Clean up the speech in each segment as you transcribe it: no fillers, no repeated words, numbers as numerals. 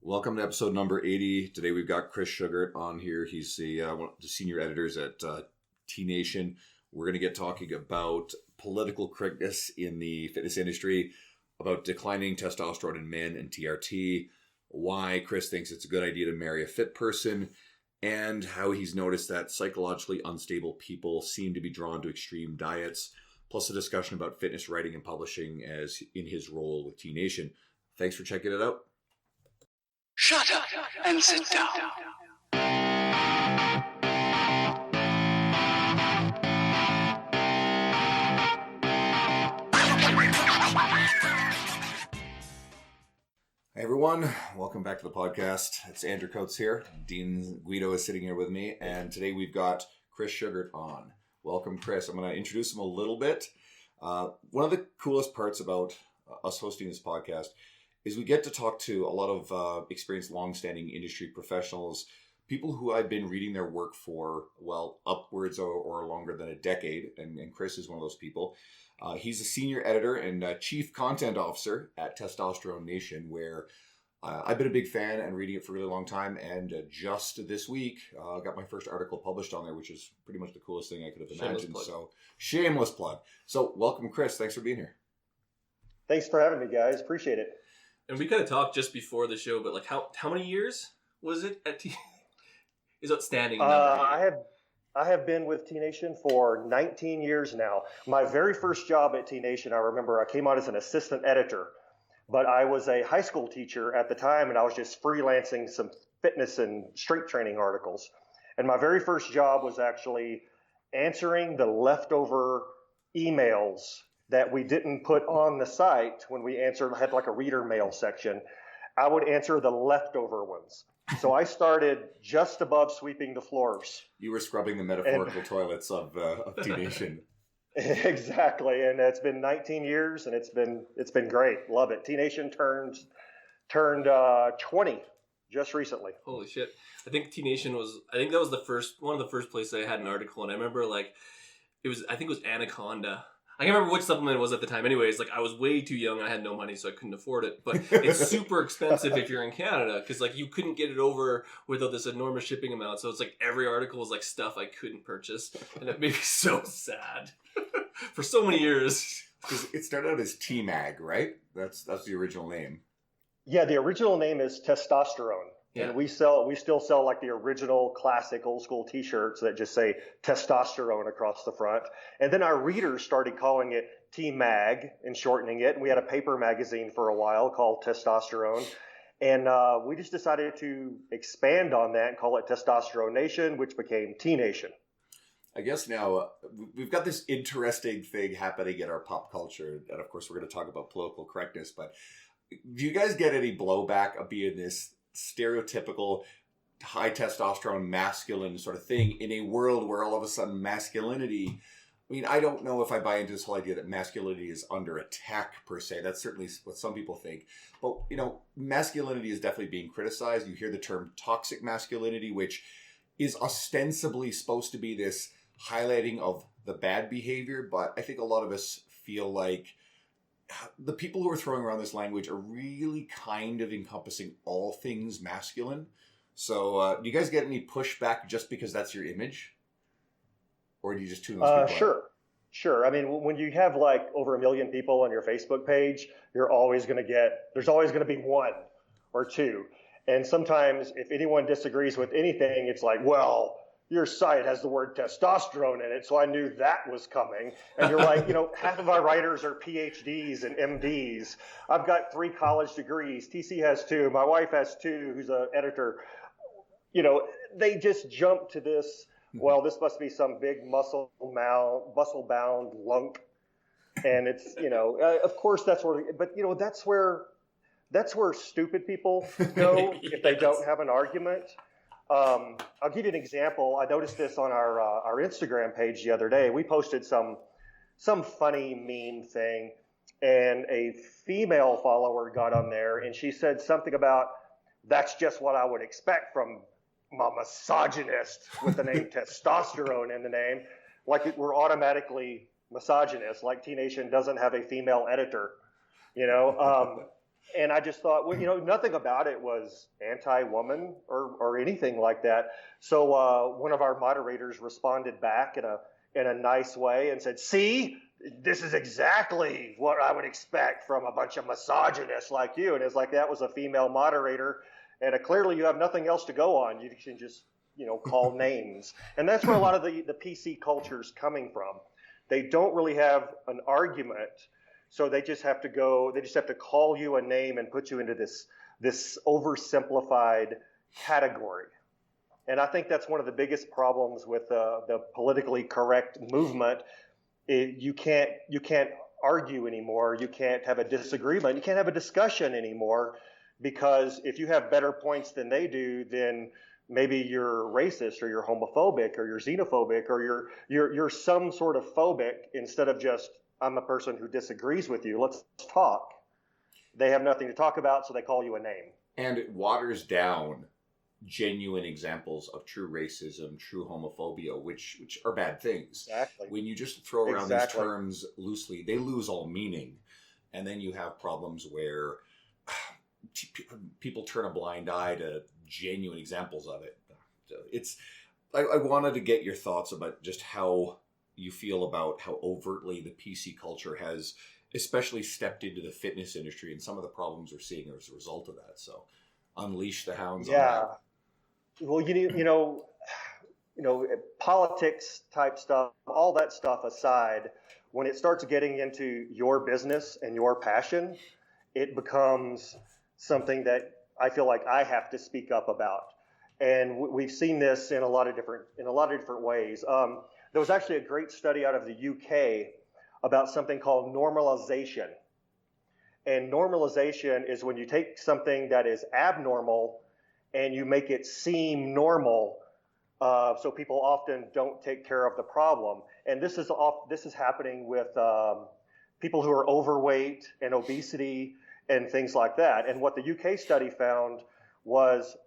Welcome to episode number 80. Today we've got Chris Shugart on here. He's one of the senior editors at T Nation. We're going to get talking about political correctness in the fitness industry, about declining testosterone in men and TRT, why Chris thinks it's a good idea to marry a fit person, and how he's noticed that psychologically unstable people seem to be drawn to extreme diets, plus a discussion about fitness writing and publishing as in his role with T Nation. Thanks for checking it out. Shut up and sit down. Hey everyone, welcome back to the podcast. It's Andrew Coates here. Dean Guido is sitting here with me, and today we've got Chris Shugart on. Welcome, Chris. I'm going to introduce him a little bit. One of the coolest parts about us hosting this podcast is we get to talk to a lot of experienced, long-standing industry professionals, people who I've been reading their work for, well, upwards or longer than a decade, and Chris is one of those people. He's a senior editor and chief content officer at Testosterone Nation, where I've been a big fan and reading it for a really long time, and just this week got my first article published on there, which is pretty much the coolest thing I could have imagined. Shameless plug. So welcome, Chris. Thanks for being here. Thanks for having me, guys. Appreciate it. And we kind of talked just before the show, but like how many years was it at T? Is outstanding. I have been with T Nation for 19 years now. My very first job at T Nation, I remember I came on as an assistant editor, but I was a high school teacher at the time, and I was just freelancing some fitness and strength training articles. And my very first job was actually answering the leftover emails that we didn't put on the site when we had like a reader mail section. I would answer the leftover ones. So I started just above sweeping the floors. You were scrubbing the metaphorical toilets of T Nation. Exactly, and it's been 19 years, and it's been great. Love it. T Nation turned 20 just recently. Holy shit! I think T Nation that was one of the first places I had an article, and I remember I think it was Anaconda. I can't remember which supplement it was at the time. Anyways, like I was way too young. I had no money, so I couldn't afford it. But it's super expensive if you're in Canada, because like you couldn't get it over without this enormous shipping amount. So it's like every article was like stuff I couldn't purchase, and it made me so sad for so many years. Because it started out as T-Mag, right? That's the original name. Yeah, the original name is Testosterone. Yeah. And we still sell like the original classic old school t-shirts that just say testosterone across the front. And then our readers started calling it T-Mag and shortening it. And we had a paper magazine for a while called Testosterone. And we just decided to expand on that and call it Testosterone Nation, which became T Nation. I guess now we've got this interesting thing happening in our pop culture. And of course, we're going to talk about political correctness. But do you guys get any blowback of being this stereotypical high testosterone masculine sort of thing in a world where all of a sudden masculinity, I mean, I don't know if I buy into this whole idea that masculinity is under attack per se. That's certainly what some people think. But, you know, masculinity is definitely being criticized. You hear the term toxic masculinity, which is ostensibly supposed to be this highlighting of the bad behavior. But I think a lot of us feel like the people who are throwing around this language are really kind of encompassing all things masculine. So do you guys get any pushback just because that's your image? Or do you just tune those people out? Sure. I mean, when you have like over 1 million people on your Facebook page, there's always going to be one or two. And sometimes if anyone disagrees with anything, it's like, well, your site has the word testosterone in it, so I knew that was coming. And you're like, half of our writers are PhDs and MDs. I've got 3 college degrees. TC has 2. My wife has 2, who's an editor. They just jump to this, well, this must be some big muscle-bound lunk. And it's, of course that's where stupid people go if they don't have an argument. I'll give you an example. I noticed this on our Instagram page the other day. We posted some funny meme thing, and a female follower got on there, and she said something about, that's just what I would expect from a misogynist with the name testosterone in the name. Like we're automatically misogynist, like T Nation doesn't have a female editor, And I just thought, well, nothing about it was anti-woman or anything like that. So one of our moderators responded back in a nice way and said, "See, this is exactly what I would expect from a bunch of misogynists like you." And it's like, that was a female moderator, and clearly you have nothing else to go on. You can just call names, and that's where a lot of the PC culture is coming from. They don't really have an argument. So they just have to call you a name and put you into this oversimplified category. And I think that's one of the biggest problems with the politically correct movement. You can't argue anymore. You can't have a disagreement. You can't have a discussion anymore, because if you have better points than they do, then maybe you're racist or you're homophobic or you're xenophobic or you're some sort of phobic, instead of just, I'm a person who disagrees with you. Let's talk. They have nothing to talk about, so they call you a name. And it waters down genuine examples of true racism, true homophobia, which are bad things. Exactly. When you just throw around these terms loosely, they lose all meaning. And then you have problems where people turn a blind eye to genuine examples of it. I wanted to get your thoughts about just how you feel about how overtly the PC culture has especially stepped into the fitness industry and some of the problems we're seeing as a result of that. So unleash the hounds on that. Well, politics type stuff, all that stuff aside, when it starts getting into your business and your passion, it becomes something that I feel like I have to speak up about. And we've seen this in a lot of different ways. There was actually a great study out of the UK about something called normalization. And normalization is when you take something that is abnormal and you make it seem normal, so people often don't take care of the problem. And this is happening with people who are overweight and obesity and things like that. And what the UK study found was,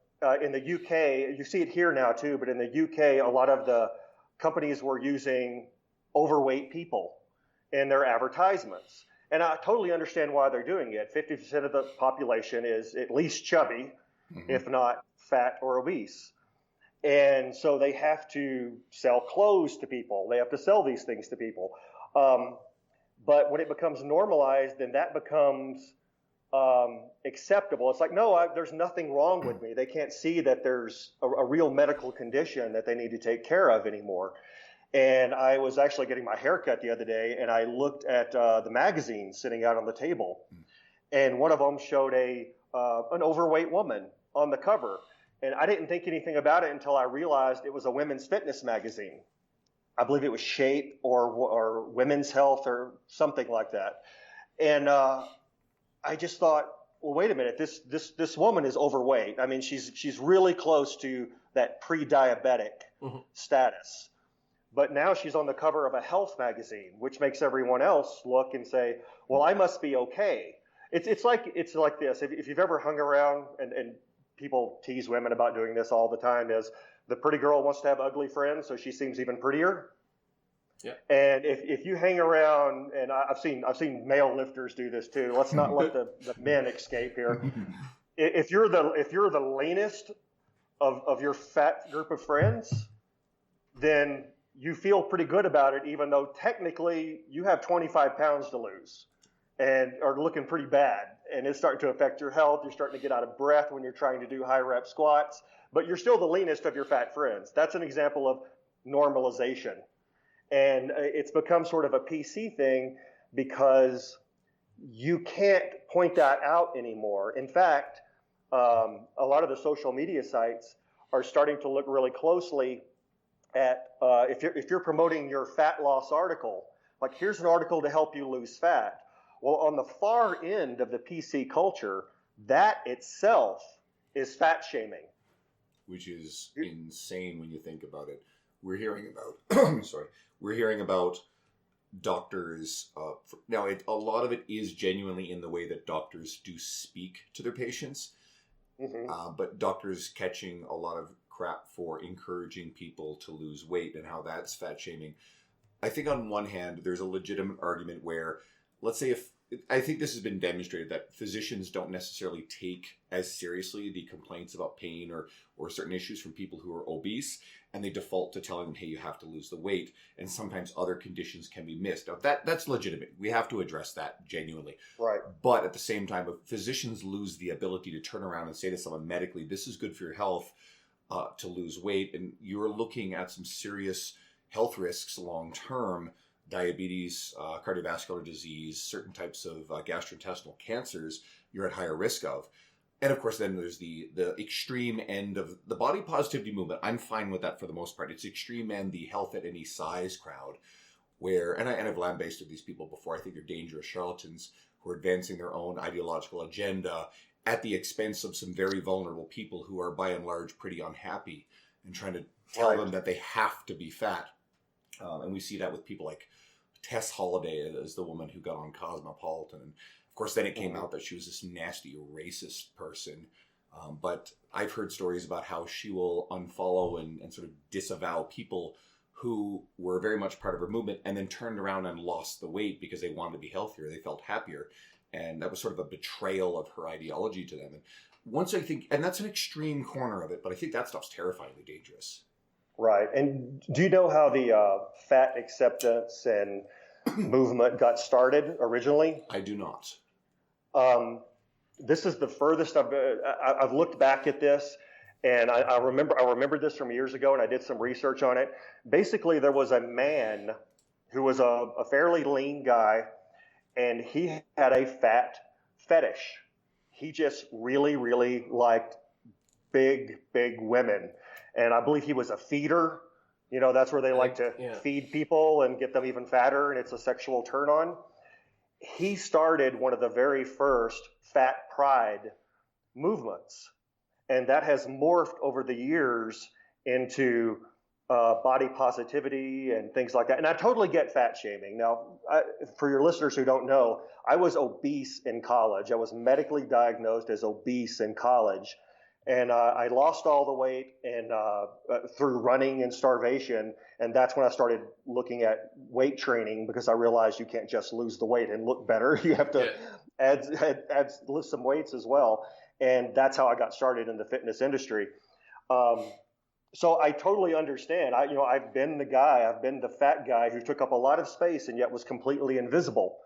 in the UK, you see it here now too, but in the UK, a lot of the companies were using overweight people in their advertisements. And I totally understand why they're doing it. 50% of the population is at least chubby, if not fat or obese. And so they have to sell clothes to people. They have to sell these things to people. But when it becomes normalized, then that becomes acceptable. It's like, no, there's nothing wrong with me. They can't see that there's a real medical condition that they need to take care of anymore. And I was actually getting my hair cut the other day, and I looked at the magazines sitting out on the table, and one of them showed an overweight woman on the cover. And I didn't think anything about it until I realized it was a women's fitness magazine. I believe it was Shape or Women's Health or something like that. And I just thought, well, wait a minute, this woman is overweight. I mean, she's really close to that pre-diabetic status. But now she's on the cover of a health magazine, which makes everyone else look and say, well, I must be okay. It's like this. If you've ever hung around, and people tease women about doing this all the time, is the pretty girl wants to have ugly friends, so she seems even prettier. Yeah. And if you hang around, and I've seen male lifters do this too. Let's not let the men escape here. If you're the leanest of your fat group of friends, then you feel pretty good about it, even though technically you have 25 pounds to lose and are looking pretty bad. And it's starting to affect your health. You're starting to get out of breath when you're trying to do high rep squats, but you're still the leanest of your fat friends. That's an example of normalization. And it's become sort of a PC thing because you can't point that out anymore. In fact, a lot of the social media sites are starting to look really closely at if you're promoting your fat loss article, like here's an article to help you lose fat. Well, on the far end of the PC culture, that itself is fat shaming, which is insane when you think about it. We're hearing about we're hearing about doctors. Now, a lot of it is genuinely in the way that doctors do speak to their patients, but doctors catching a lot of crap for encouraging people to lose weight and how that's fat shaming. I think on one hand, there's a legitimate argument where, let's say I think this has been demonstrated that physicians don't necessarily take as seriously the complaints about pain or certain issues from people who are obese, and they default to telling them, hey, you have to lose the weight, and sometimes other conditions can be missed. Now, that's legitimate. We have to address that genuinely. Right. But at the same time, if physicians lose the ability to turn around and say to someone medically, this is good for your health, to lose weight, and you're looking at some serious health risks long term, diabetes, cardiovascular disease, certain types of gastrointestinal cancers, you're at higher risk of. And of course, then there's the extreme end of the body positivity movement. I'm fine with that for the most part. It's extreme end, the health at any size crowd, where, and I've lambasted these people before. I think they're dangerous charlatans who are advancing their own ideological agenda at the expense of some very vulnerable people who are by and large pretty unhappy and trying to tell them that they have to be fat. And we see that with people like Tess Holliday as the woman who got on Cosmopolitan. And of course, then it came out that she was this nasty racist person. But I've heard stories about how she will unfollow and sort of disavow people who were very much part of her movement and then turned around and lost the weight because they wanted to be healthier. They felt happier. And that was sort of a betrayal of her ideology to them. And once I think, and that's an extreme corner of it, but I think that stuff's terrifyingly dangerous. Right. And do you know how the fat acceptance and movement got started originally? I do not. This is the furthest I've looked back at this, and I remember this from years ago, and I did some research on it. Basically, there was a man who was a fairly lean guy, and he had a fat fetish. He just really, really liked big women. And I believe he was a feeder. You know, that's where they like to feed people and get them even fatter, and it's a sexual turn on. He started one of the very first fat pride movements. And that has morphed over the years into body positivity and things like that. And I totally get fat shaming. Now, for your listeners who don't know, I was obese in college. I was medically diagnosed as obese in college. And I lost all the weight and through running and starvation. And that's when I started looking at weight training, because I realized you can't just lose the weight and look better. You have to lift some weights as well. And that's how I got started in the fitness industry. So I totally understand. I've been the fat guy who took up a lot of space and yet was completely invisible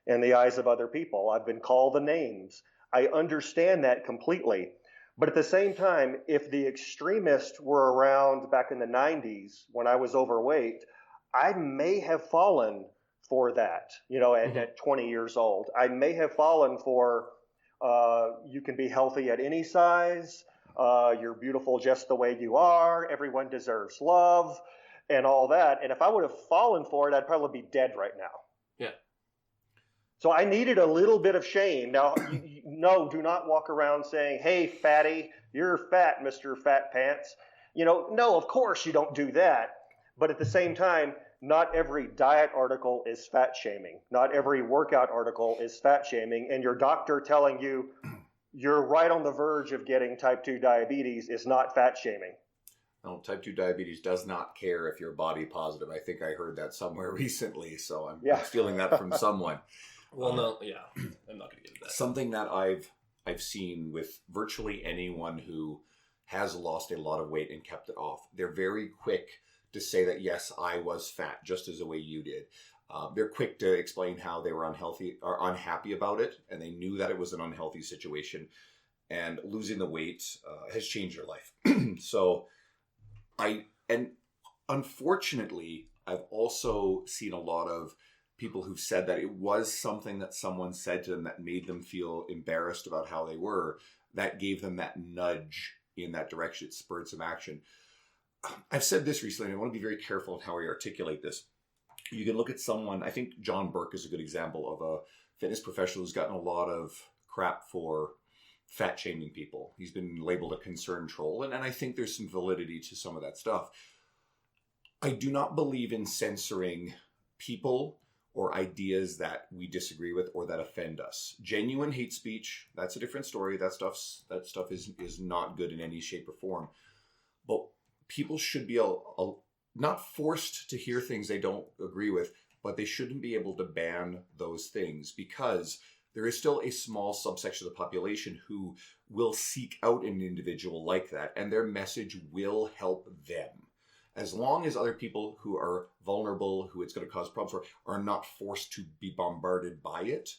in the eyes of other people. I've been called the names. I understand that completely. But at the same time, if the extremists were around back in the 90s when I was overweight, I may have fallen for that, at 20 years old. I may have fallen for you can be healthy at any size, you're beautiful just the way you are, everyone deserves love, and all that. And if I would have fallen for it, I'd probably be dead right now. Yeah. So I needed a little bit of shame. Now, no, do not walk around saying, hey, fatty, you're fat, Mr. Fat Pants. No, of course you don't do that. But at the same time, not every diet article is fat shaming. Not every workout article is fat shaming. And your doctor telling you you're right on the verge of getting type 2 diabetes is not fat shaming. No, type 2 diabetes does not care if you're body positive. I think I heard that somewhere recently, so I'm stealing that from someone. Well, no, yeah, I'm not going to get into that. Something that I've seen with virtually anyone who has lost a lot of weight and kept it off, they're very quick to say that, yes, I was fat, just as the way you did. They're quick to explain how they were unhealthy or unhappy about it, and they knew that it was an unhealthy situation, and losing the weight has changed their life. So unfortunately, I've also seen a lot of people who've said that it was something that someone said to them that made them feel embarrassed about how they were, that gave them that nudge in that direction. It spurred some action. I've said this recently, and I want to be very careful in how I articulate this. You can look at someone, I think John Burke is a good example of a fitness professional who's gotten a lot of crap for fat shaming people. He's been labeled a concern troll, and I think there's some validity to some of that stuff. I do not believe in censoring people or ideas that we disagree with or that offend us. Genuine hate speech, that's a different story. That stuff is not good in any shape or form. But people should be not forced to hear things they don't agree with, but they shouldn't be able to ban those things because there is still a small subsection of the population who will seek out an individual like that, and their message will help them. As long as other people who are vulnerable, who it's going to cause problems for, are not forced to be bombarded by it,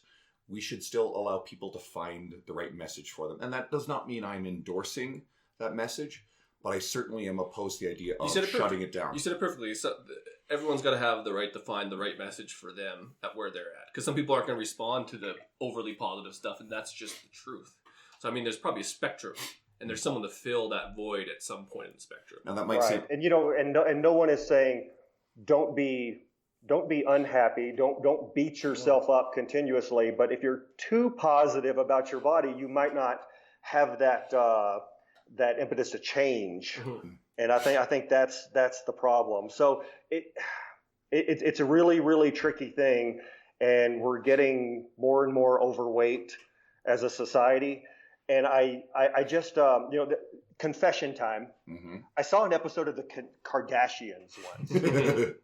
we should still allow people to find the right message for them. And that does not mean I'm endorsing that message, but I certainly am opposed to the idea of shutting it down. You said it perfectly. So everyone's got to have the right to find the right message for them at where they're at. Because some people aren't going to respond to the overly positive stuff, and that's just the truth. So, I mean, there's probably a spectrum, and there's someone to fill that void at some point in the spectrum. Now, that might seem... And, you know, and no one is saying, don't be unhappy, don't beat yourself up continuously. But if you're too positive about your body, you might not have that impetus to change. Mm-hmm. And I think that's the problem. So it's a really, really tricky thing, and we're getting more and more overweight as a society. And I just confession time. Mm-hmm. I saw an episode of the Kardashians once.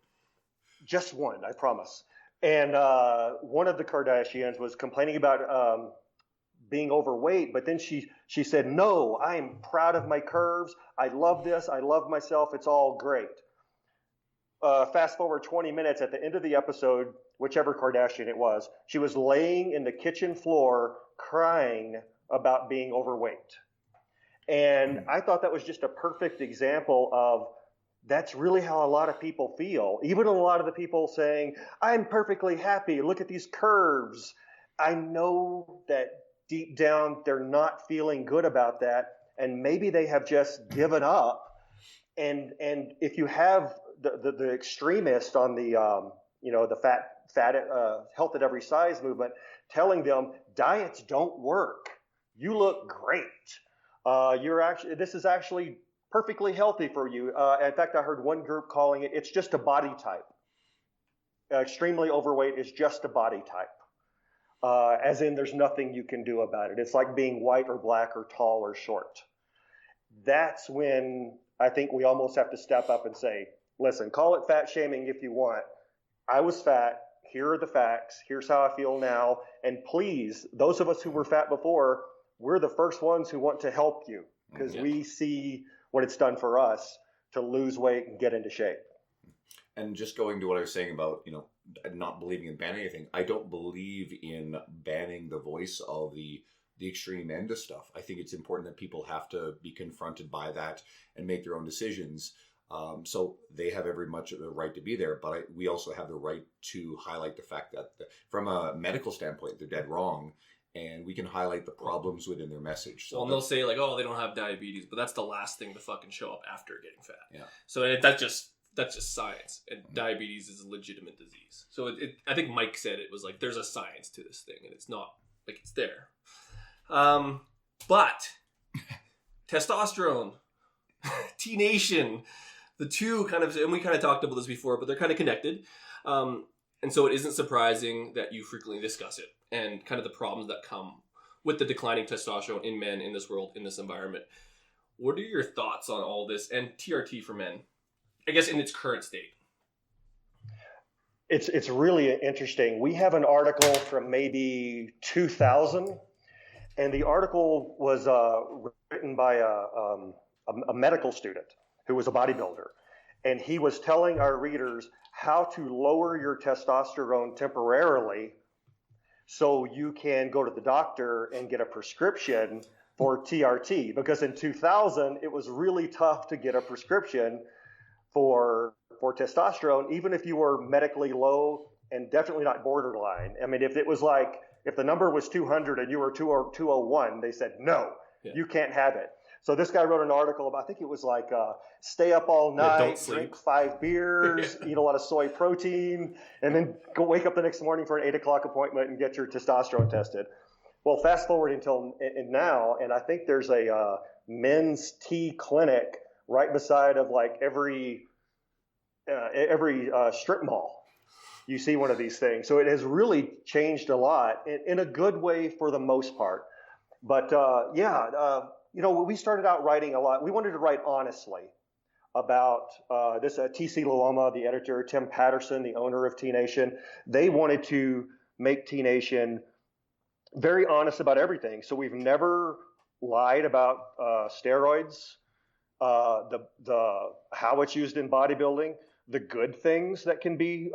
Just one, I promise. And one of the Kardashians was complaining about being overweight, but then she said, "No, I'm proud of my curves. I love this. I love myself. It's all great." Fast forward 20 minutes, at the end of the episode, whichever Kardashian it was, she was laying in the kitchen floor crying about being overweight. And I thought that was just a perfect example of that's really how a lot of people feel. Even a lot of the people saying, "I'm perfectly happy. Look at these curves." I know that deep down they're not feeling good about that, and maybe they have just given up. And if you have the extremist on the fat health at every size movement telling them diets don't work, you look great. This is actually perfectly healthy for you. In fact, I heard one group calling it's just a body type. Extremely overweight is just a body type. As in there's nothing you can do about it. It's like being white or black or tall or short. That's when I think we almost have to step up and say, listen, call it fat shaming if you want. I was fat. Here are the facts. Here's how I feel now. And please, those of us who were fat before, we're the first ones who want to help you because we see what it's done for us to lose weight and get into shape. And just going to what I was saying about, not believing in banning anything, I don't believe in banning the voice of the extreme end of stuff. I think it's important that people have to be confronted by that and make their own decisions. So they have every much of the right to be there, but we also have the right to highlight the fact that from a medical standpoint, they're dead wrong, and we can highlight the problems within their message. So and they'll say like, "Oh, they don't have diabetes," but that's the last thing to fucking show up after getting fat. Yeah. So that's just science, and diabetes is a legitimate disease. So I think Mike said it was like there's a science to this thing, and it's not like it's there. But testosterone, T-Nation, the two kind of, and we kind of talked about this before, but they're kind of connected. And so it isn't surprising that you frequently discuss it and kind of the problems that come with the declining testosterone in men in this world, in this environment. What are your thoughts on all this and TRT for men, I guess, in its current state? It's really interesting. We have an article from maybe 2000, and the article was written by a medical student who was a bodybuilder. And he was telling our readers how to lower your testosterone temporarily so you can go to the doctor and get a prescription for TRT. Because in 2000, it was really tough to get a prescription for testosterone, even if you were medically low and definitely not borderline. I mean, if the number was 200 and you were 201, they said, no, you can't have it. So this guy wrote an article about, I think it was like, stay up all night, drink 5 beers, eat a lot of soy protein, and then go wake up the next morning for an 8 o'clock appointment and get your testosterone tested. Well, fast forward until now, and I think there's a men's T clinic right beside of like every strip mall. You see one of these things. So it has really changed a lot in a good way for the most part. But we started out writing a lot. We wanted to write honestly. about this. TC Luoma, the editor, Tim Patterson, the owner of T Nation, they wanted to make T Nation very honest about everything. So we've never lied about steroids, the how it's used in bodybuilding, the good things that can be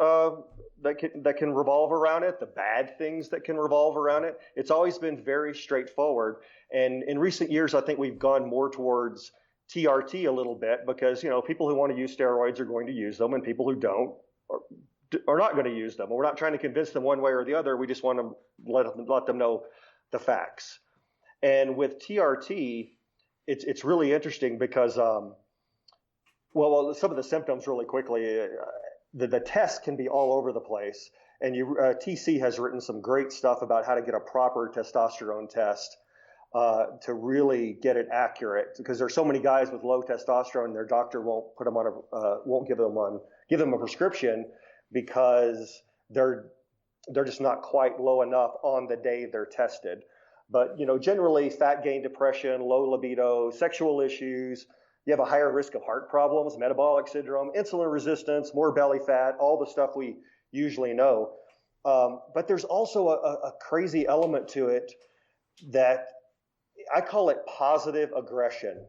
that can revolve around it, the bad things that can revolve around it. It's always been very straightforward. And in recent years, I think we've gone more towards TRT a little bit because people who want to use steroids are going to use them, and people who don't are not going to use them. We're not trying to convince them one way or the other. We just want to let them know the facts. And with TRT, it's really interesting because well, some of the symptoms really quickly. The test can be all over the place, and TC has written some great stuff about how to get a proper testosterone test to really get it accurate. Because there's so many guys with low testosterone, their doctor won't put them on won't give them a prescription because they're just not quite low enough on the day they're tested. But generally, fat gain, depression, low libido, sexual issues. You have a higher risk of heart problems, metabolic syndrome, insulin resistance, more belly fat, all the stuff we usually know. But there's also a crazy element to it that I call it positive aggression.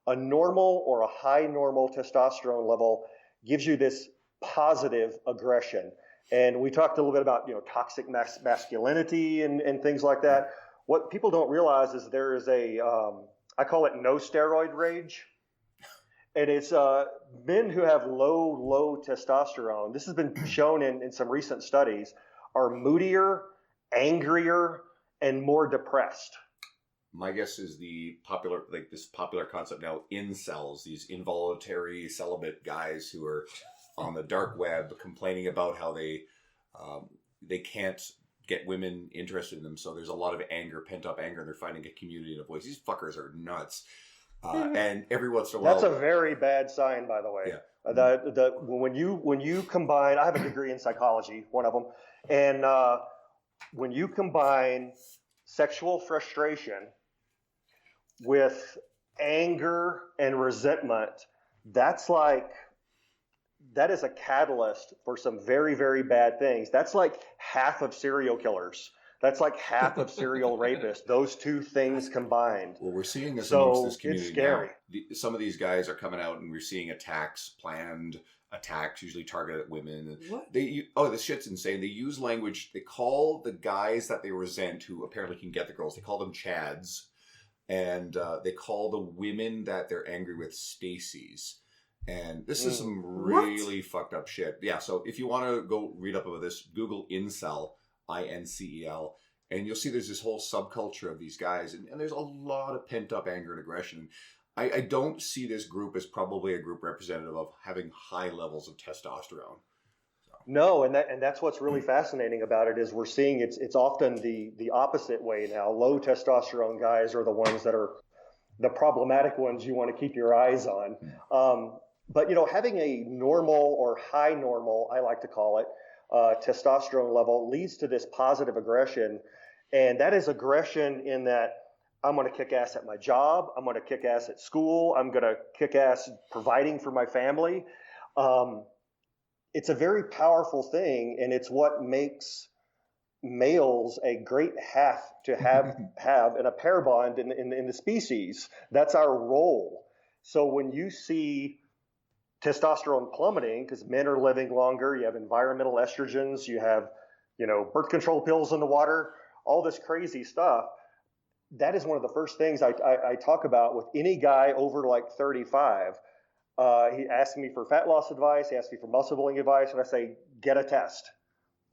A normal or a high normal testosterone level gives you this positive aggression. And we talked a little bit about toxic masculinity and things like that. What people don't realize is there is I call it no steroid rage. And it's men who have low testosterone. This has been shown in some recent studies are moodier, angrier, and more depressed. My guess is this popular concept now, incels, these involuntary celibate guys who are on the dark web complaining about how they can't get women interested in them. So there's a lot of anger, pent up anger, and they're finding a community and a voice. These fuckers are nuts. And every once in a while, that's a very bad sign, by the way. Yeah. When you combine, I have a degree in psychology, one of them, and when you combine sexual frustration with anger and resentment, that is a catalyst for some very, very bad things. That's like half of serial killers. That's like half of serial rapists. Those two things combined. Well, we're seeing this amongst this community. It's scary. Now. Some of these guys are coming out, and we're seeing planned attacks, usually targeted at women. What? This shit's insane. They use language. They call the guys that they resent, who apparently can get the girls, they call them Chads, and they call the women that they're angry with Stacy's. And this is some really fucked up shit. Yeah. So if you want to go read up about this, Google incel. INCEL, and you'll see there's this whole subculture of these guys, and there's a lot of pent-up anger and aggression. I don't see this group as probably a group representative of having high levels of testosterone. No, and that's what's really fascinating about it is we're seeing it's often the opposite way now. Low testosterone guys are the ones that are the problematic ones you want to keep your eyes on. But having a normal or high normal, I like to call it, testosterone level leads to this positive aggression. And that is aggression in that I'm going to kick ass at my job. I'm going to kick ass at school. I'm going to kick ass providing for my family. It's a very powerful thing, and it's what makes males a great half to have in a pair bond in the species. That's our role. So when you see testosterone plummeting because men are living longer, you have environmental estrogens, you have, birth control pills in the water, all this crazy stuff. That is one of the first things I talk about with any guy over like 35. He asks me for fat loss advice, he asks me for muscle building advice, and I say, get a test.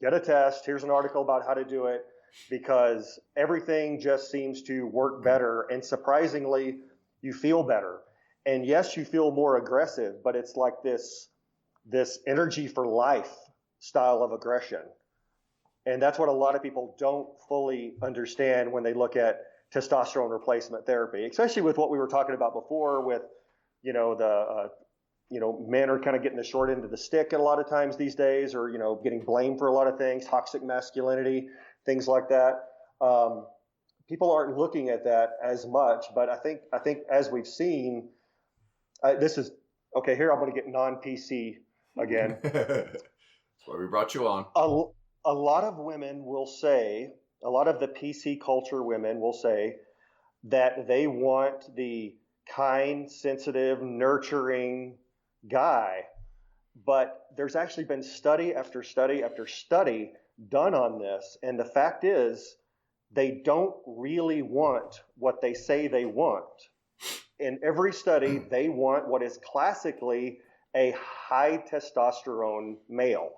Get a test. Here's an article about how to do it, because everything just seems to work better, and surprisingly, you feel better. And yes, you feel more aggressive, but it's like this energy for life style of aggression. And that's what a lot of people don't fully understand when they look at testosterone replacement therapy, especially with what we were talking about before with, men are kind of getting the short end of the stick a lot of times these days, or, getting blamed for a lot of things, toxic masculinity, things like that. People aren't looking at that as much, but I think as we've seen, this is Okay, here I'm going to get non-PC again. That's why we brought you on. A lot of women will say, a lot of the PC culture women will say that they want the kind, sensitive, nurturing guy. But there's actually been study after study after study done on this. And the fact is, they don't really want what they say they want. In every study, they want what is classically a high testosterone male.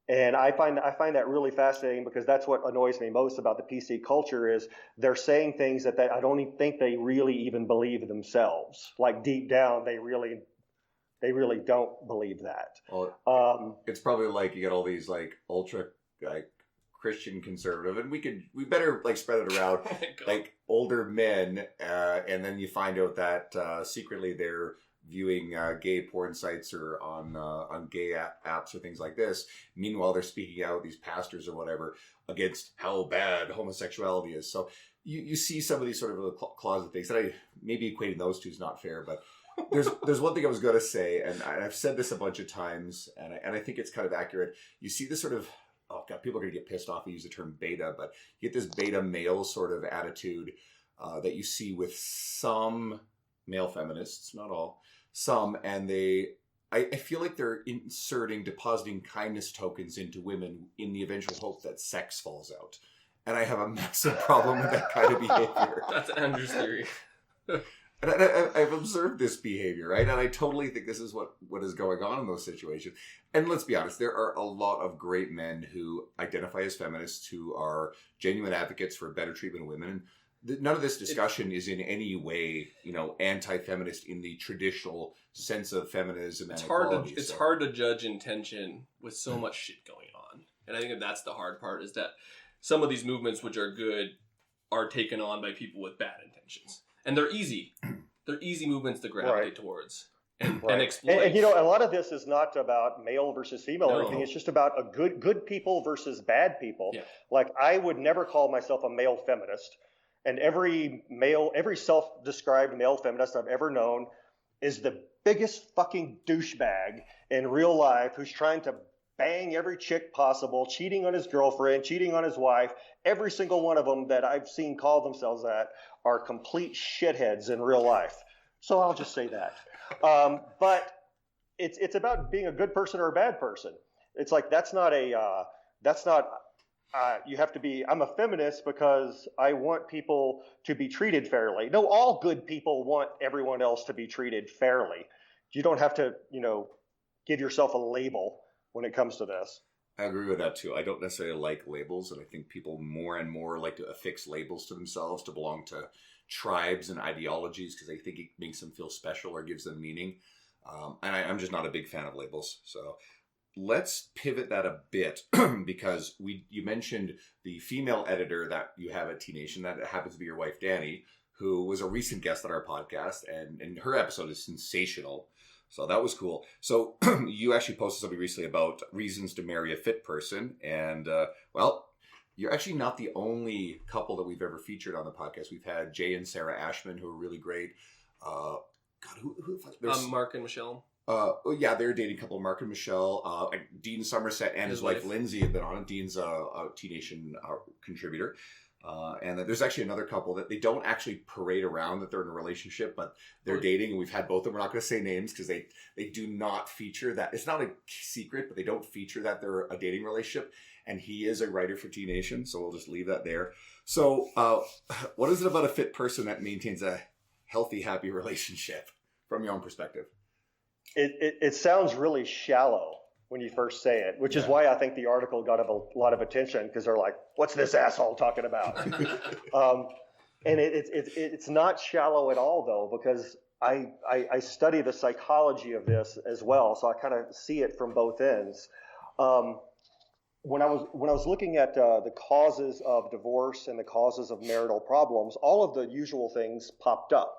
And I find that really fascinating because that's what annoys me most about the PC culture is they're saying things that I don't even think they really even believe themselves. Like deep down, they really don't believe that. Well, it's probably like you get all these like ultra like Christian conservative, and we better like spread it around like older men, and then you find out that secretly they're viewing gay porn sites or on gay apps or things like this. Meanwhile, they're speaking out, these pastors or whatever, against how bad homosexuality is. So you see some of these sort of closet things. And maybe equating those two is not fair, but there's one thing I was going to say, and I've said this a bunch of times, and I think it's kind of accurate. You see this sort of, oh God, people are going to get pissed off if I use the term beta, but you get this beta male sort of attitude that you see with some male feminists, not all, some, and I feel like they're depositing kindness tokens into women in the eventual hope that sex falls out. And I have a massive problem with that kind of behavior. That's Andrew's theory. And I've observed this behavior, right? And I totally think this is what is going on in those situations. And let's be honest, there are a lot of great men who identify as feminists who are genuine advocates for better treatment of women. And none of this discussion is in any way, anti-feminist in the traditional sense of feminism and equality. It's hard to judge intention with so much shit going on. And I think that's the hard part, is that some of these movements, which are good, are taken on by people with bad intentions. And they're easy. They're easy movements to gravitate towards and exploit. And a lot of this is not about male versus female or anything. It's just about a good people versus bad people. Yeah. Like, I would never call myself a male feminist. And every self-described male feminist I've ever known is the biggest fucking douchebag in real life who's trying to bang every chick possible, cheating on his girlfriend, cheating on his wife. Every single one of them that I've seen call themselves that are complete shitheads in real life. So I'll just say that. But it's about being a good person or a bad person. It's like, you have to be, I'm a feminist because I want people to be treated fairly. No, all good people want everyone else to be treated fairly. You don't have to, give yourself a label when it comes to this. I agree with that too. I don't necessarily like labels, and I think people more and more like to affix labels to themselves to belong to tribes and ideologies because they think it makes them feel special or gives them meaning. And I'm just not a big fan of labels. So let's pivot that a bit because you mentioned the female editor that you have at T Nation. That happens to be your wife, Danny, who was a recent guest on our podcast, and her episode is sensational. So that was cool. So you actually posted something recently about reasons to marry a fit person. And, you're actually not the only couple that we've ever featured on the podcast. We've had Jay and Sarah Ashman, who are really great. Mark and Michelle. They're a dating couple, Mark and Michelle. Dean Somerset and his wife Lindsay have been on it. Dean's a T Nation contributor. And there's actually another couple that they don't actually parade around that they're in a relationship, but they're dating, and we've had both of them. We're not going to say names because they do not feature that. It's not a secret, but they don't feature that they're a dating relationship. And he is a writer for T Nation, so we'll just leave that there. So what is it about a fit person that maintains a healthy, happy relationship from your own perspective? It sounds really shallow when you first say it, which is why I think the article got a lot of attention, because they're like, what's this asshole talking about? And it's not shallow at all, though, because I study the psychology of this as well, so I kind of see it from both ends. When I was looking at the causes of divorce and the causes of marital problems, all of the usual things popped up.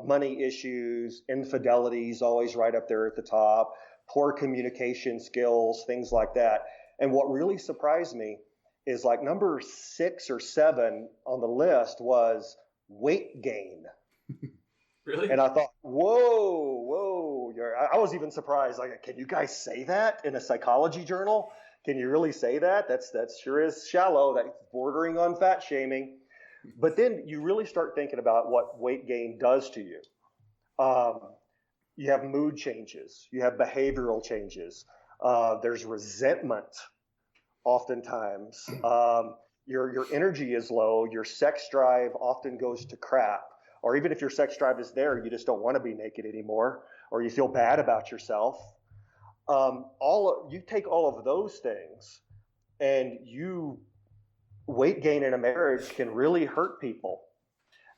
Money issues, infidelities, always right up there at the top, poor communication skills, things like that. And what really surprised me is like number 6 or 7 on the list was weight gain. Really? And I thought, whoa. I was even surprised. Like, can you guys say that in a psychology journal? Can you really say that? That sure is shallow. That's bordering on fat shaming. But then you really start thinking about what weight gain does to you. You have mood changes. You have behavioral changes. There's resentment oftentimes. Your energy is low. Your sex drive often goes to crap. Or even if your sex drive is there, you just don't want to be naked anymore, or you feel bad about yourself. You take all of those things, and weight gain in a marriage can really hurt people.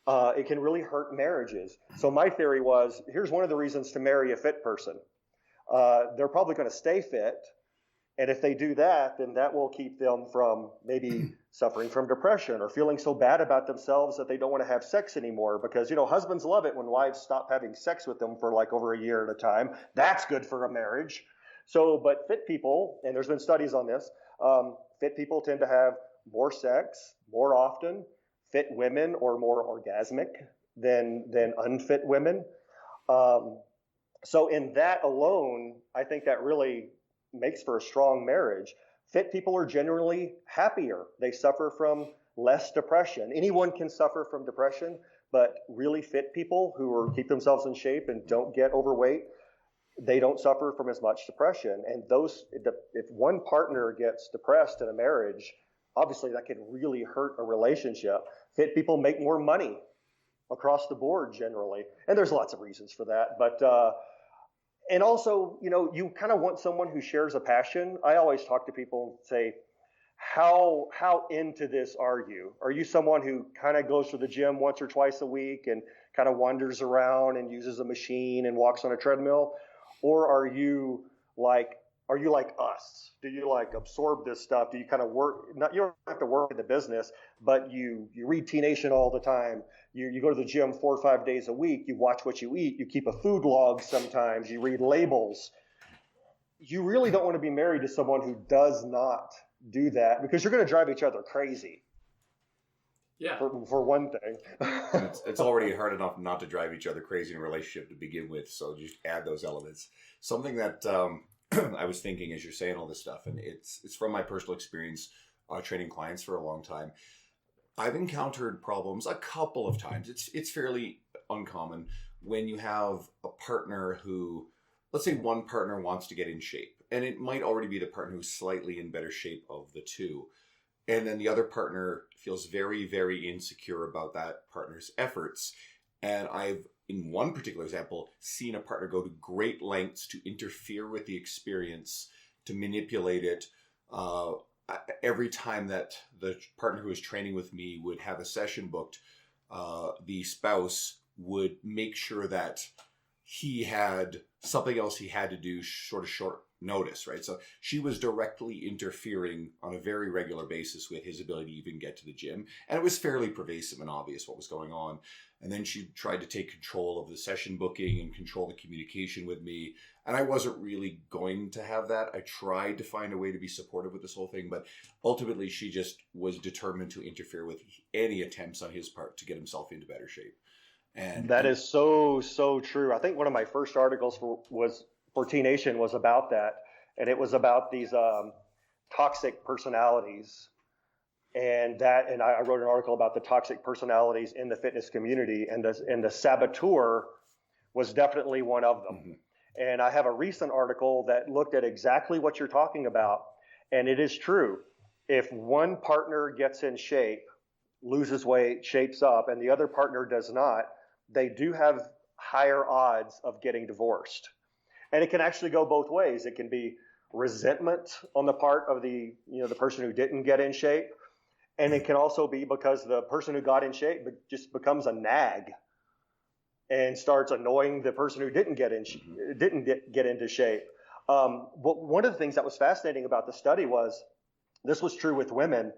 It can really hurt marriages. So my theory was, here's one of the reasons to marry a fit person. They're probably going to stay fit. And if they do that, then that will keep them from maybe suffering from depression or feeling so bad about themselves that they don't want to have sex anymore. Because, husbands love it when wives stop having sex with them for like over a year at a time. That's good for a marriage. But fit people, and there's been studies on this, fit people tend to have more sex more often. Fit women are more orgasmic than unfit women. So in that alone, I think that really makes for a strong marriage. Fit people are generally happier. They suffer from less depression. Anyone can suffer from depression, but really fit people who keep themselves in shape and don't get overweight, they don't suffer from as much depression. And if one partner gets depressed in a marriage, obviously that can really hurt a relationship. Fit people make more money across the board generally. And there's lots of reasons for that. But and also, you kind of want someone who shares a passion. I always talk to people and say, how into this are you? Are you someone who kind of goes to the gym once or twice a week and kind of wanders around and uses a machine and walks on a treadmill? Or are you like us? Do you like absorb this stuff? Do you kind of work? You don't have to work in the business, but you read T Nation all the time. You go to the gym 4 or 5 days a week. You watch what you eat. You keep a food log sometimes. You read labels. You really don't want to be married to someone who does not do that, because you're going to drive each other crazy. Yeah. For one thing. It's already hard enough not to drive each other crazy in a relationship to begin with. So just add those elements. Something that I was thinking as you're saying all this stuff, and it's from my personal experience training clients for a long time. I've encountered problems a couple of times. It's fairly uncommon when you have a partner who, let's say one partner wants to get in shape, and it might already be the partner who's slightly in better shape of the two. And then the other partner feels very, very insecure about that partner's efforts. And I've, in one particular example, seen a partner go to great lengths to interfere with the experience, to manipulate it. Every time that the partner who was training with me would have a session booked, the spouse would make sure that he had something else he had to do sort of short notice, right? So she was directly interfering on a very regular basis with his ability to even get to the gym. And it was fairly pervasive and obvious what was going on. And then she tried to take control of the session booking and control the communication with me. And I wasn't really going to have that. I tried to find a way to be supportive with this whole thing, but ultimately she just was determined to interfere with any attempts on his part to get himself into better shape. And that is so true. I think one of my first articles for T Nation was about that, and it was about these toxic personalities, and I wrote an article about the toxic personalities in the fitness community, and the saboteur was definitely one of them. Mm-hmm. And I have a recent article that looked at exactly what you're talking about, and it is true. If one partner gets in shape, loses weight, shapes up, and the other partner does not, they do have higher odds of getting divorced. And it can actually go both ways. It can be resentment on the part of the person who didn't get in shape. And it can also be because the person who got in shape just becomes a nag and starts annoying the person who didn't get into shape. But one of the things that was fascinating about the study was, this was true with women.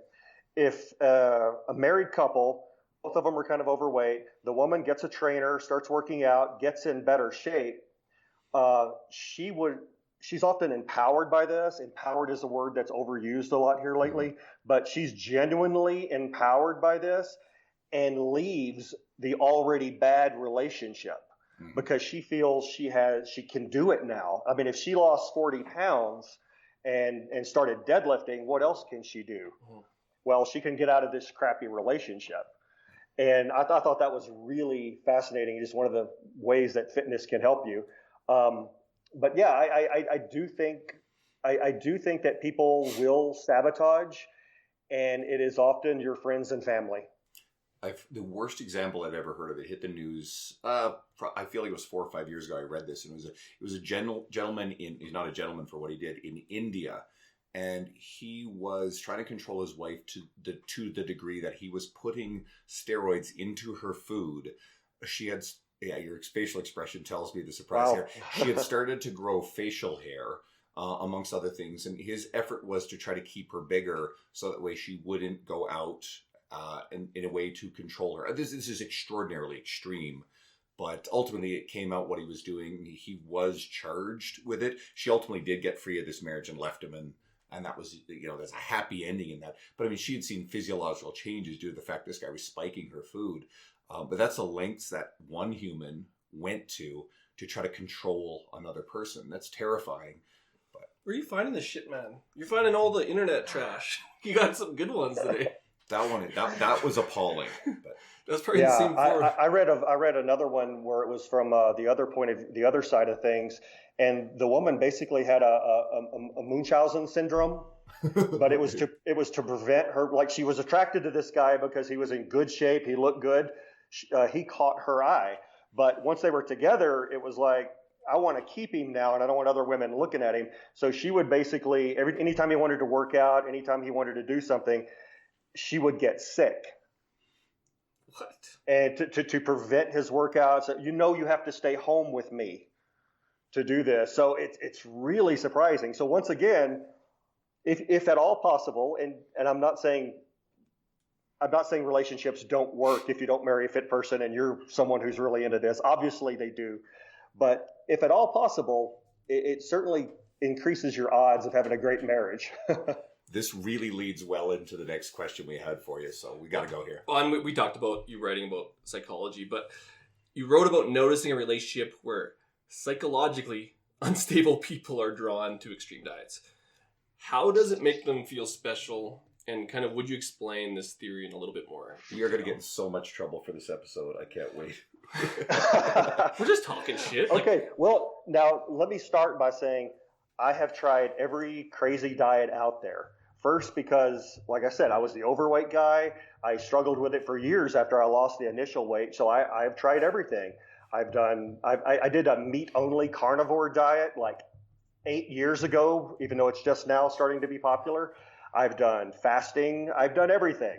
If a married couple, both of them are kind of overweight, the woman gets a trainer, starts working out, gets in better shape, she's often empowered by this. Empowered is a word that's overused a lot here lately, but she's genuinely empowered by this and leaves the already bad relationship. because she feels she can do it now. I mean, if she lost 40 pounds and started deadlifting, what else can she do? Well, she can get out of this crappy relationship. And I thought that was really fascinating. Just one of the ways that fitness can help you. But yeah, I do think that people will sabotage, and it is often your friends and family. The worst example I've ever heard of it hit the news. I feel like it was 4 or 5 years ago. I read this, and it was a gentleman he's not a gentleman for what he did in India, and he was trying to control his wife to the degree that he was putting steroids into her food. She had, your facial expression tells me the surprise Wow. here. She had started to grow facial hair, amongst other things, and his effort was to try to keep her bigger so that way she wouldn't go out. In a way to control her. This is extraordinarily extreme, but ultimately it came out what he was doing. He was charged with it. She ultimately did get free of this marriage and left him, and that was, there's a happy ending in that. But I mean, she had seen physiological changes due to the fact this guy was spiking her food. But that's the lengths that one human went to try to control another person. That's terrifying. But where are you finding this shit, man? You're finding all the internet trash. You got some good ones today. That was appalling. But that's probably the same form. I read another one where it was from the other side of things, and the woman basically had a Munchausen syndrome, but it was to prevent her. Like, she was attracted to this guy because he was in good shape, he looked good, he caught her eye. But once they were together, it was like, I want to keep him now, and I don't want other women looking at him. So she would basically anytime he wanted to work out, anytime he wanted to do something, she would get sick. What? And to prevent his workouts, you have to stay home with me to do this. So it's really surprising. So once again, if at all possible, and I'm not saying relationships don't work if you don't marry a fit person and you're someone who's really into this. Obviously they do. But if at all possible, it certainly increases your odds of having a great marriage. This really leads well into the next question we had for you, so we got to go here. Well, and we talked about you writing about psychology, but you wrote about noticing a relationship where psychologically unstable people are drawn to extreme diets. How does it make them feel special? And kind of, would you explain this theory in a little bit more? You're going to get in so much trouble for this episode. I can't wait. We're just talking shit. Okay, well, now let me start by saying I have tried every crazy diet out there. First, because, like I said, I was the overweight guy. I struggled with it for years after I lost the initial weight. So I've tried everything. I did a meat-only carnivore diet like 8 years ago, even though it's just now starting to be popular. I've done fasting. I've done everything.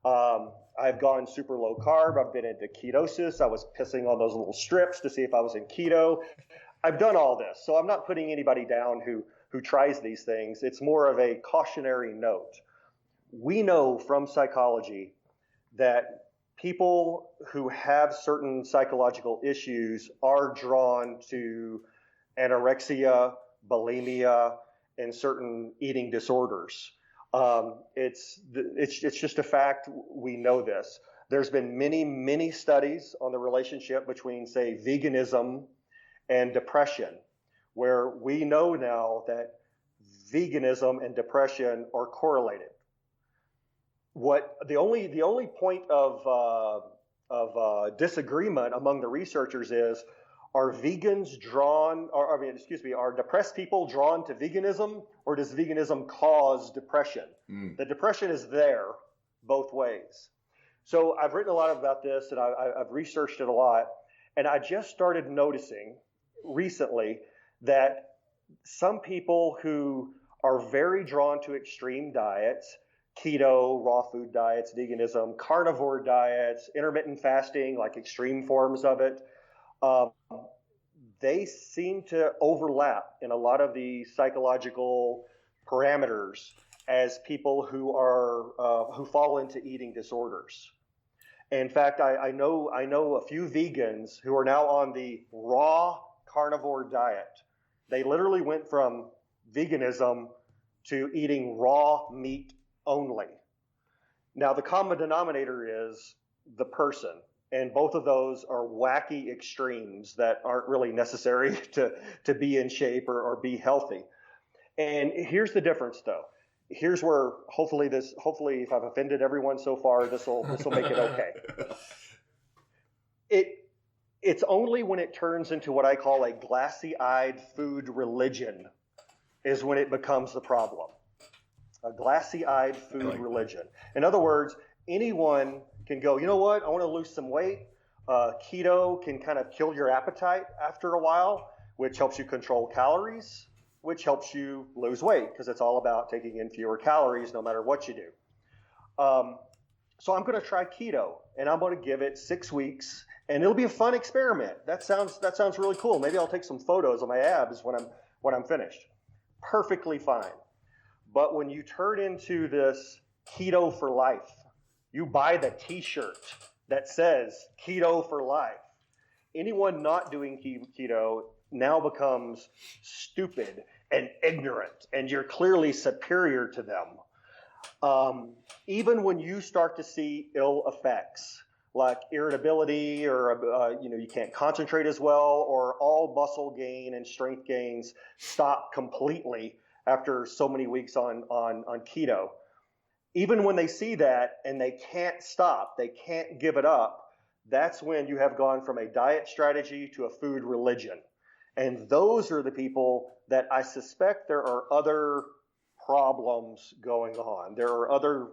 I've gone super low carb. I've been into ketosis. I was pissing on those little strips to see if I was in keto. I've done all this. So I'm not putting anybody down who tries these things. It's more of a cautionary note. We know from psychology that people who have certain psychological issues are drawn to anorexia, bulimia, and certain eating disorders. It's just a fact. We know this. There's been many studies on the relationship between, say, veganism and depression, where we know now that veganism and depression are correlated. The only point of disagreement among the researchers is, are depressed people drawn to veganism, or does veganism cause depression? The depression is there both ways. So I've written a lot about this, and I've researched it a lot, and I just started noticing recently that some people who are very drawn to extreme diets, keto, raw food diets, veganism, carnivore diets, intermittent fasting, like extreme forms of it, they seem to overlap in a lot of the psychological parameters as people who fall into eating disorders. In fact, I know a few vegans who are now on the raw carnivore diet. They literally went from veganism to eating raw meat only. Now, the common denominator is the person. And both of those are wacky extremes that aren't really necessary to be in shape or be healthy. And here's the difference, though. Here's where hopefully if I've offended everyone so far, this will make it okay. It's only when it turns into what I call a glassy-eyed food religion is when it becomes the problem. A glassy-eyed food religion. In other words, anyone can go, you know what, I want to lose some weight. Keto can kind of kill your appetite after a while, which helps you control calories, which helps you lose weight because it's all about taking in fewer calories no matter what you do. So I'm going to try keto, and I'm going to give it 6 weeks, and it'll be a fun experiment. That sounds really cool. Maybe I'll take some photos of my abs when I'm finished. Perfectly fine. But when you turn into this keto for life, you buy the t-shirt that says keto for life. Anyone not doing keto now becomes stupid and ignorant, and you're clearly superior to them. Even when you start to see ill effects like irritability or you can't concentrate as well, or all muscle gain and strength gains stop completely after so many weeks on keto. Even when they see that and they can't stop, they can't give it up, that's when you have gone from a diet strategy to a food religion. And those are the people that I suspect there are other problems going on. There are other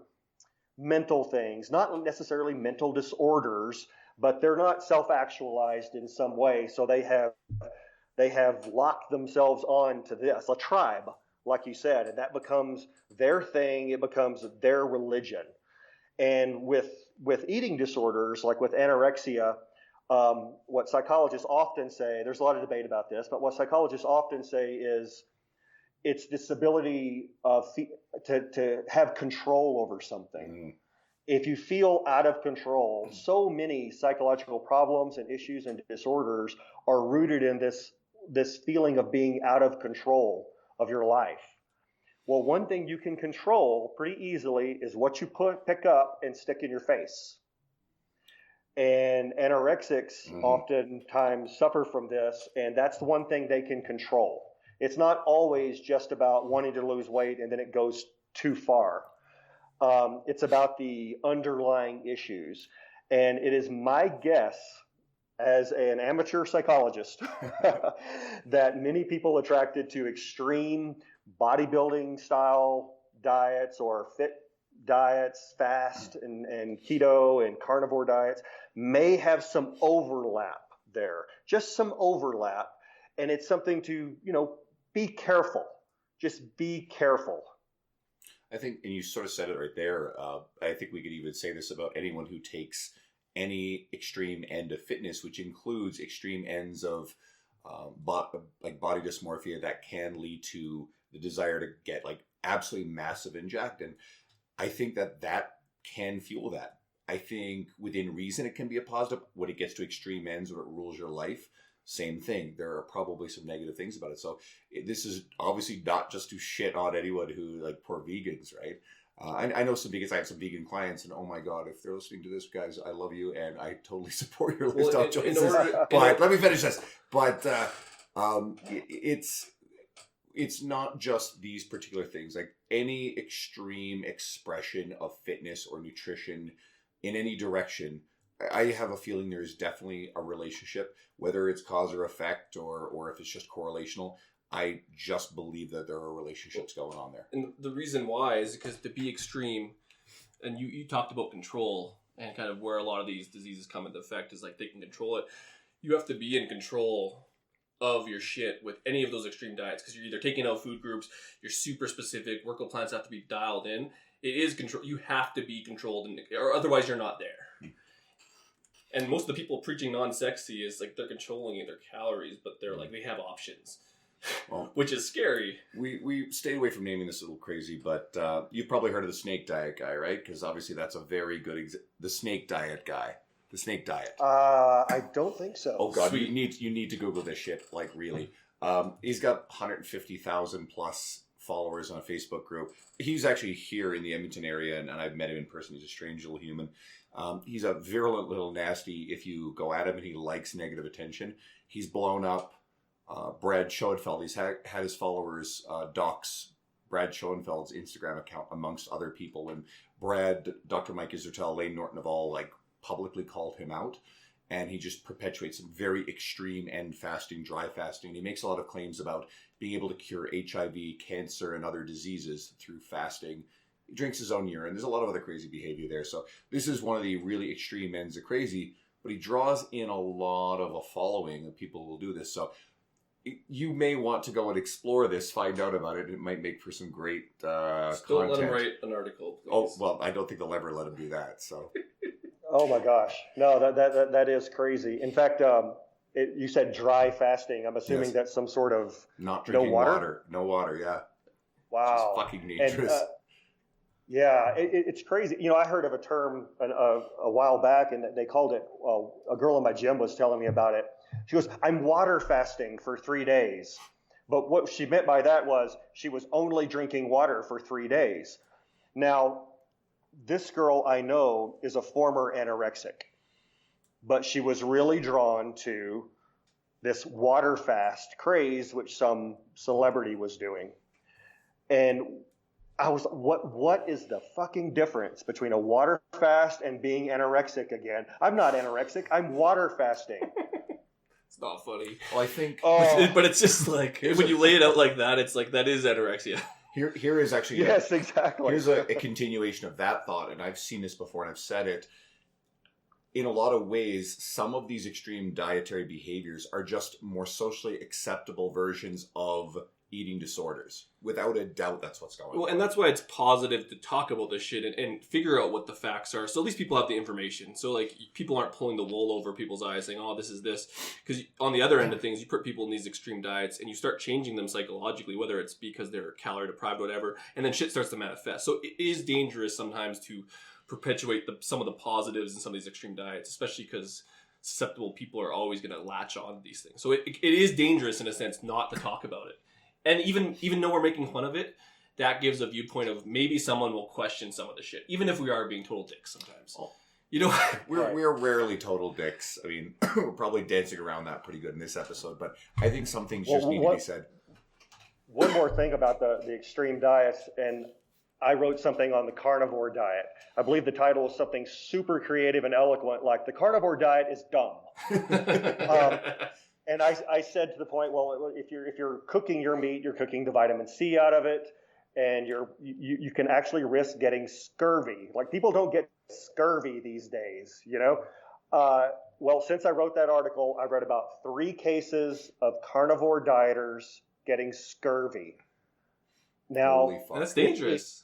mental things, not necessarily mental disorders, but they're not self-actualized in some way. So they have locked themselves on to this, a tribe, like you said, and that becomes their thing. It becomes their religion. And with eating disorders, like with anorexia, what psychologists often say, there's a lot of debate about this, but what psychologists often say is it's this ability to have control over something. If you feel out of control, so many psychological problems and issues and disorders are rooted in this feeling of being out of control of your life. Well, one thing you can control pretty easily is what you pick up and stick in your face. And anorexics oftentimes suffer from this, and that's the one thing they can control. It's not always just about wanting to lose weight and then it goes too far. It's about the underlying issues. And it is my guess, as an amateur psychologist, that many people attracted to extreme bodybuilding style diets or fit diets, fast and keto and carnivore diets, may have some overlap there, just some overlap. And it's something to, be careful. Just be careful. I think, and you sort of said it right there, I think we could even say this about anyone who takes any extreme end of fitness, which includes extreme ends of like body dysmorphia that can lead to the desire to get like absolutely massive and jacked. And I think that can fuel that. I think within reason it can be a positive. When it gets to extreme ends or it rules your life, same thing. There are probably some negative things about it. So this is obviously not just to shit on anyone who like poor vegans, right? I know some vegans. I have some vegan clients, and oh my god, if they're listening to this, guys, I love you, and I totally support your lifestyle choices. But let me finish this. But it's not just these particular things. Like any extreme expression of fitness or nutrition in any direction, I have a feeling there is definitely a relationship, whether it's cause or effect or if it's just correlational. I just believe that there are relationships going on there. And the reason why is because to be extreme, and you talked about control and kind of where a lot of these diseases come into effect is like they can control it. You have to be in control of your shit with any of those extreme diets because you're either taking out food groups, you're super specific, workout plans have to be dialed in. It is control. You have to be controlled, or otherwise you're not there. And most of the people preaching non-sexy is like they're controlling their calories, but they're like they have options. Well, which is scary. We stayed away from naming this a little crazy, but you've probably heard of the snake diet guy, right? Because obviously that's a very good the snake diet guy. The snake diet. I don't think so. Oh god, you need to Google this shit, like really. He's got 150,000 plus followers on a Facebook group. He's actually here in the Edmonton area, and I've met him in person. He's a strange little human. He's a virulent little nasty if you go at him, and he likes negative attention. He's blown up Brad Schoenfeld. He's had his followers dox Brad Schoenfeld's Instagram account amongst other people. And Brad, Dr. Mike Isertel, Lane Norton have all like publicly called him out. And he just perpetuates some very extreme end fasting, dry fasting. He makes a lot of claims about being able to cure HIV, cancer, and other diseases through fasting. He drinks his own urine. There's a lot of other crazy behavior there. So this is one of the really extreme ends of crazy, but he draws in a lot of a following of people who will do this. So you may want to go and explore this, find out about it. It might make for some great content. Don't let him write an article, please. Oh, well, I don't think they'll ever let him do that. So. Oh my gosh, no, that is crazy. In fact, you said dry fasting. I'm assuming that's some sort of not drinking no water. No water, yeah. Wow, it's fucking dangerous. And, yeah, it's crazy. You know, I heard of a term a while back, and they called it. Well, a girl in my gym was telling me about it. She goes, "I'm water fasting for 3 days," but what she meant by that was she was only drinking water for 3 days. Now, this girl I know is a former anorexic, but she was really drawn to this water fast craze, which some celebrity was doing. And I was, what is the fucking difference between a water fast and being anorexic again? I'm not anorexic. I'm water fasting. It's not funny. Well, I think... But it's just like, when you lay it out like that, it's like, that is anorexia. Here is actually... Yes, exactly. Here's a continuation of that thought, and I've seen this before, and I've said it. In a lot of ways, some of these extreme dietary behaviors are just more socially acceptable versions of eating disorders. Without a doubt, that's what's going on. Well, and that's why it's positive to talk about this shit and figure out what the facts are. So at least people have the information. So like people aren't pulling the wool over people's eyes saying, oh, this is this. Because on the other end of things, you put people in these extreme diets and you start changing them psychologically, whether it's because they're calorie deprived or whatever, and then shit starts to manifest. So it is dangerous sometimes to perpetuate some of the positives in some of these extreme diets, especially because susceptible people are always going to latch on to these things. So it is dangerous in a sense not to talk about it. And even though we're making fun of it, that gives a viewpoint of maybe someone will question some of the shit, even if we are being total dicks sometimes. Oh. You know, we're rarely total dicks. I mean, we're probably dancing around that pretty good in this episode, but I think some things just need to be said. One more thing about the extreme diets, and I wrote something on the carnivore diet. I believe the title is something super creative and eloquent, like the carnivore diet is dumb. And I said to the point, well, if you're cooking your meat, you're cooking the vitamin C out of it, and you can actually risk getting scurvy. Like people don't get scurvy these days, you know. Well, since I wrote that article, I've read about 3 cases of carnivore dieters getting scurvy. Now that's dangerous.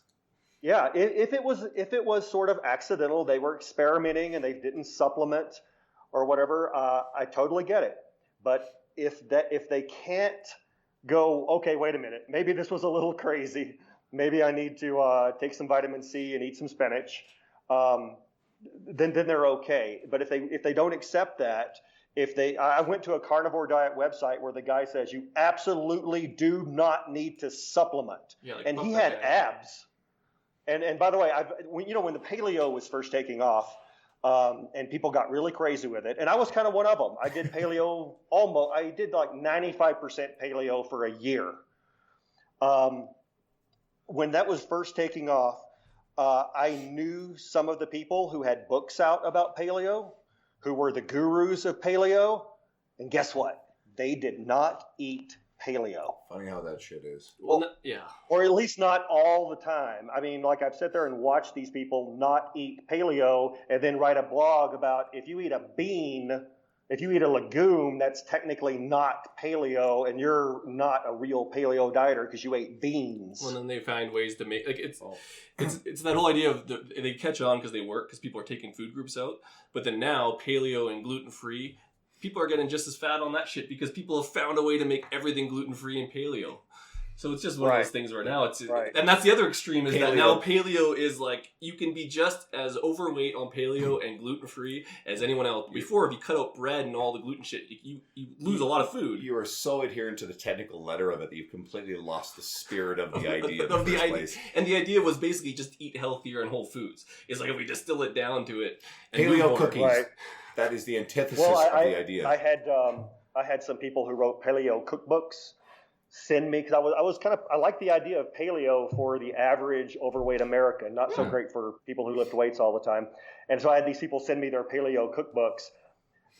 If it was sort of accidental, they were experimenting and they didn't supplement or whatever, I totally get it. But if they can't go, okay, wait a minute, maybe this was a little crazy. Maybe I need to take some vitamin C and eat some spinach. Then they're okay. But if they don't accept that, I went to a carnivore diet website where the guy says you absolutely do not need to supplement, and he had abs. And by the way, when the paleo was first taking off. And people got really crazy with it. And I was kind of one of them. I did paleo I did like 95% paleo for a year. When that was first taking off, I knew some of the people who had books out about paleo, who were the gurus of paleo. And guess what? They did not eat paleo. Funny how that shit is. Well, yeah. Or at least not all the time. I mean, like I've sat there and watched these people not eat paleo and then write a blog about if you eat a bean, if you eat a legume, that's technically not paleo and you're not a real paleo dieter because you ate beans. Well, then they find ways to make, like it's that whole idea of they catch on because they work because people are taking food groups out. But then now paleo and gluten-free, people are getting just as fat on that shit because people have found a way to make everything gluten-free and paleo. So it's just one of those things where now it's... Right. And that's the other extreme is that Paleo. now paleo is like, you can be just as overweight on paleo and gluten-free as anyone else. Before, if you cut out bread and all the gluten shit, you lose a lot of food. You are so adherent to the technical letter of it that you've completely lost the spirit of the idea in the first place. And the idea was basically just eat healthier and whole foods. It's like if we distill it down to it. And Paleo cookies. Right. That is the antithesis Well, of the idea. I had some people who wrote paleo cookbooks send me, because I like the idea of paleo for the average overweight American, not so great for people who lift weights all the time. And so I had these people send me their paleo cookbooks,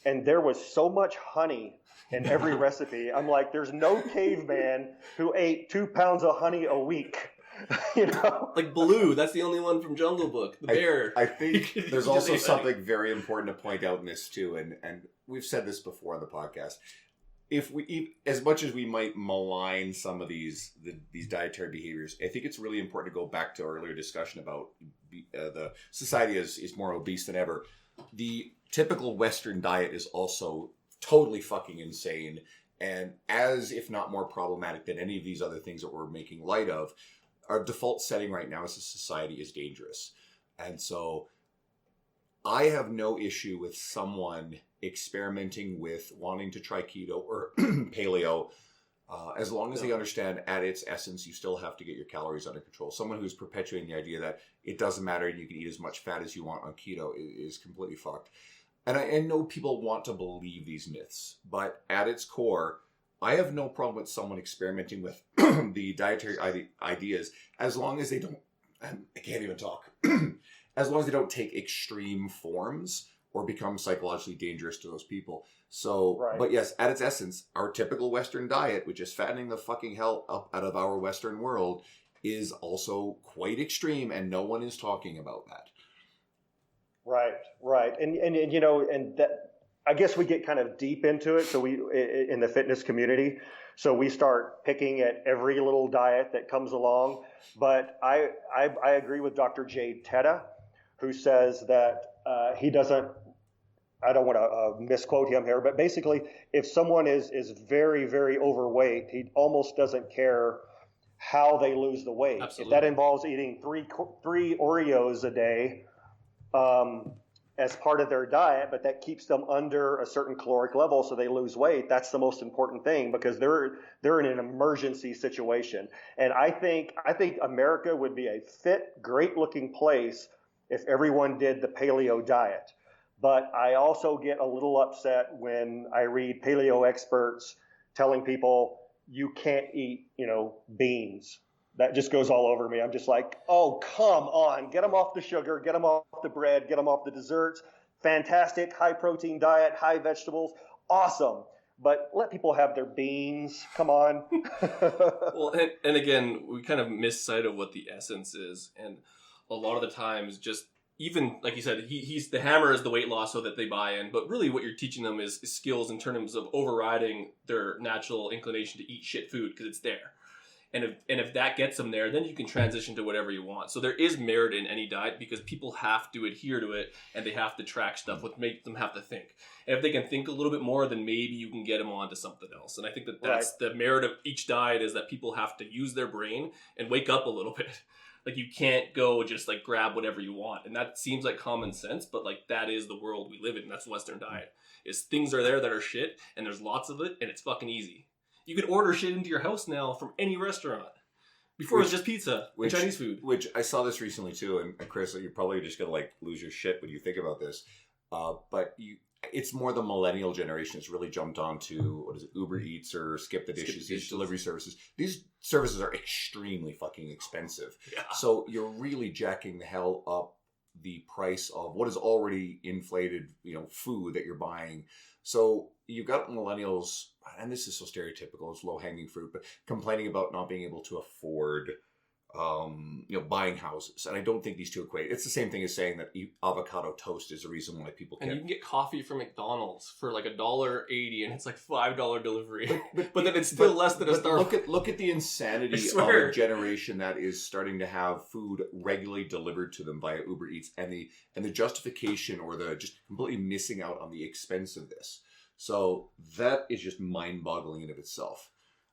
and there was so much honey in every recipe. I'm like, there's no caveman who ate 2 pounds of honey a week. You know, like Baloo, that's the only one from Jungle Book, the bear. I think there's also something very important to point out in this too, and we've said this before on the podcast. If we, as much as we might malign some of these dietary behaviors, I think it's really important to go back to our earlier discussion about the society is more obese than ever. The typical Western diet is also totally fucking insane, and as if not more problematic than any of these other things that we're making light of. Our default setting right now as a society is dangerous. And so I have no issue with someone experimenting with wanting to try keto or paleo, as long as they understand at its essence, you still have to get your calories under control. Someone who's perpetuating the idea that it doesn't matter and you can eat as much fat as you want on keto is completely fucked. And I know people want to believe these myths, but at its core, I have no problem with someone experimenting with the dietary ideas as long as they don't, I can't even talk, as long as they don't take extreme forms or become psychologically dangerous to those people. So, right. But yes, at its essence, our typical Western diet, which is fattening the fucking hell up out of our Western world, is also quite extreme, and no one is talking about that. Right. And you know, and that, I guess we get kind of deep into it. So we, in the fitness community, so we start picking at every little diet that comes along. But I agree with Dr. Jade Teta, who says that he doesn't, I don't want to misquote him here, but basically if someone is very, very overweight, he almost doesn't care how they lose the weight. Absolutely. If that involves eating three Oreos a day, as part of their diet, but that keeps them under a certain caloric level so they lose weight, that's the most important thing, because they're in an emergency situation. And I think America would be a fit, great looking place if everyone did the paleo diet. But I also get a little upset when I read paleo experts telling people you can't eat, beans. That just goes all over me. I'm just like, oh, come on. Get them off the sugar, get them off the bread, get them off the desserts. Fantastic, high protein diet, high vegetables. Awesome. But let people have their beans. Come on. Well, and again, we kind of miss sight of what the essence is. And a lot of the times, just even, like you said, he's the hammer is the weight loss so that they buy in. But really what you're teaching them is skills in terms of overriding their natural inclination to eat shit food because it's there. And if that gets them there, then you can transition to whatever you want. So there is merit in any diet because people have to adhere to it and they have to track stuff, which makes them have to think. And if they can think a little bit more, then maybe you can get them onto something else. And I think that's right. The merit of each diet is that people have to use their brain and wake up a little bit. Like you can't go just like grab whatever you want. And that seems like common sense, but like that is the world we live in. That's the Western diet. Is things are there that are shit and there's lots of it and it's fucking easy. You can order shit into your house now from any restaurant. Before it was just pizza and Chinese food. Which I saw this recently too, and Chris, you're probably just gonna like lose your shit when you think about this. But it's more the millennial generation that's really jumped onto Uber Eats or Skip the Dishes, these delivery services. These services are extremely fucking expensive. Yeah. So you're really jacking the hell up the price of what is already inflated, food that you're buying. So you've got millennials, and this is so stereotypical, it's low-hanging fruit, but complaining about not being able to afford, buying houses. And I don't think these two equate. It's the same thing as saying that avocado toast is the reason why people can't. And you can get coffee from McDonald's for like $1.80, and it's like $5 delivery. But then it's still less than a Starbucks. Look at the insanity of a generation that is starting to have food regularly delivered to them via Uber Eats, and the justification or the just completely missing out on the expense of this. So that is just mind-boggling in of itself.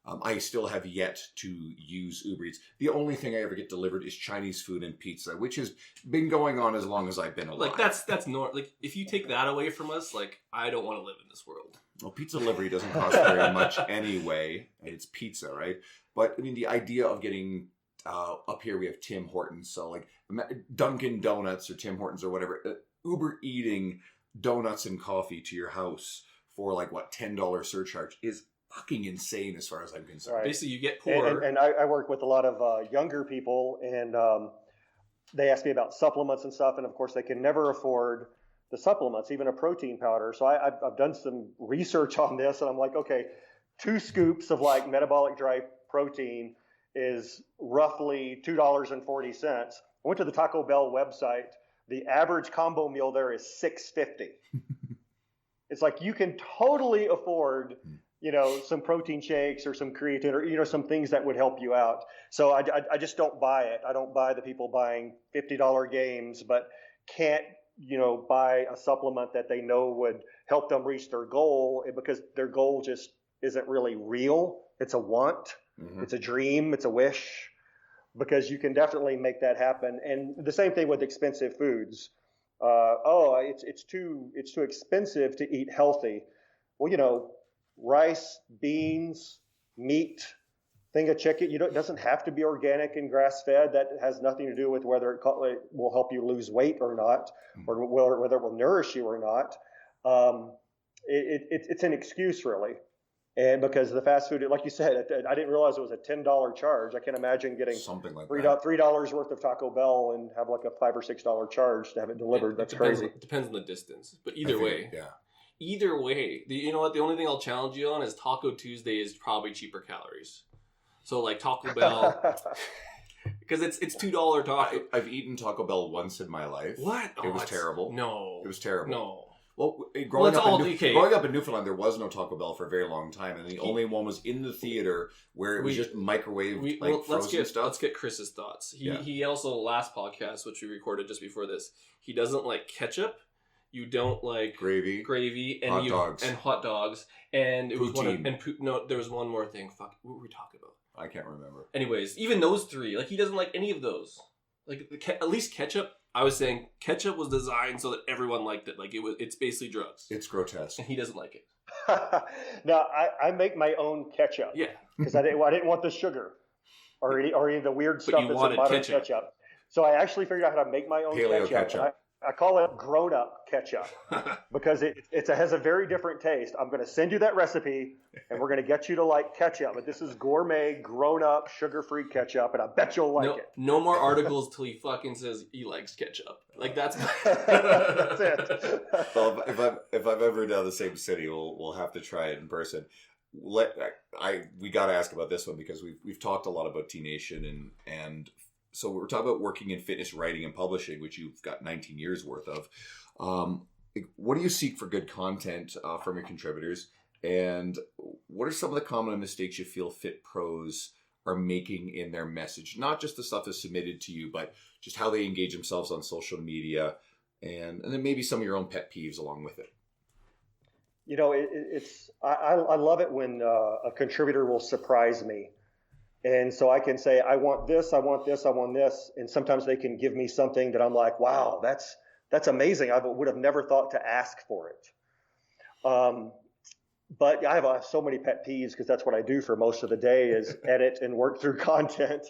I still have yet to use Uber Eats. The only thing I ever get delivered is Chinese food and pizza, which has been going on as long as I've been alive. Like that's like if you take that away from us, like I don't want to live in this world. Well, pizza delivery doesn't cost very much anyway. It's pizza, right? But I mean, the idea of getting up here, we have Tim Hortons, so like Dunkin' Donuts or Tim Hortons or whatever, Uber eating donuts and coffee to your house for like what $10 surcharge is fucking insane as far as I'm concerned. Right. Basically, you get poor. And I work with a lot of younger people, and they ask me about supplements and stuff, and of course they can never afford the supplements, even a protein powder. So I've done some research on this, and I'm like, okay, 2 scoops of like metabolic dry protein is roughly $2.40. I went to the Taco Bell website. The average combo meal there is $6.50. It's like you can totally afford, some protein shakes or some creatine or, some things that would help you out. So I just don't buy it. I don't buy the people buying $50 games, but can't, buy a supplement that they know would help them reach their goal, because their goal just isn't really real. It's a want. Mm-hmm. It's a dream. It's a wish, because you can definitely make that happen. And the same thing with expensive foods. It's too expensive to eat healthy. Well, rice, beans, meat, thing of chicken. It doesn't have to be organic and grass-fed. That has nothing to do with whether it will help you lose weight or not, or whether it will nourish you or not. It's an excuse, really. And because the fast food, like you said, I didn't realize it was a $10 charge. I can't imagine getting something like $3 worth of Taco Bell and have like a $5 or $6 charge to have it delivered. That's crazy. It depends on the distance, but either way, yeah. Either way, you know what? The only thing I'll challenge you on is Taco Tuesday is probably cheaper calories. So like Taco Bell, because it's $2 taco. I've eaten Taco Bell once in my life. What? It was terrible. No, it was terrible. No. Well, growing up in Newfoundland, there was no Taco Bell for a very long time, and the only one was in the theater where it was just microwave frozen stuff. Let's get Chris's thoughts. He also, last podcast, which we recorded just before this, he doesn't like ketchup. You don't like gravy, and hot dogs, and it was there was one more thing. Fuck, what were we talking about? I can't remember. Anyways, even those 3, like he doesn't like any of those. Like at least ketchup. I was saying ketchup was designed so that everyone liked it. Like it's basically drugs. It's grotesque, and he doesn't like it. Now I make my own ketchup. Yeah, because I didn't want the sugar or any of the weird stuff that's in modern ketchup. So I actually figured out how to make my own ketchup. I call it grown-up ketchup because it has a very different taste. I'm going to send you that recipe, and we're going to get you to like ketchup. But this is gourmet, grown-up, sugar-free ketchup, and I bet you'll like it. No more articles till he fucking says he likes ketchup. Like that's that's it. Well, if I'm ever down the same city, we'll have to try it in person. We got to ask about this one because we've talked a lot about T-Nation and. So we're talking about working in fitness, writing, and publishing, which you've got 19 years worth of. What do you seek for good content from your contributors? And what are some of the common mistakes you feel fit pros are making in their message? Not just the stuff that's submitted to you, but just how they engage themselves on social media, and then maybe some of your own pet peeves along with it. I love it when a contributor will surprise me. And so I can say, I want this, I want this, I want this. And sometimes they can give me something that I'm like, wow, that's amazing. I would have never thought to ask for it. But I have so many pet peeves because that's what I do for most of the day is edit and work through content.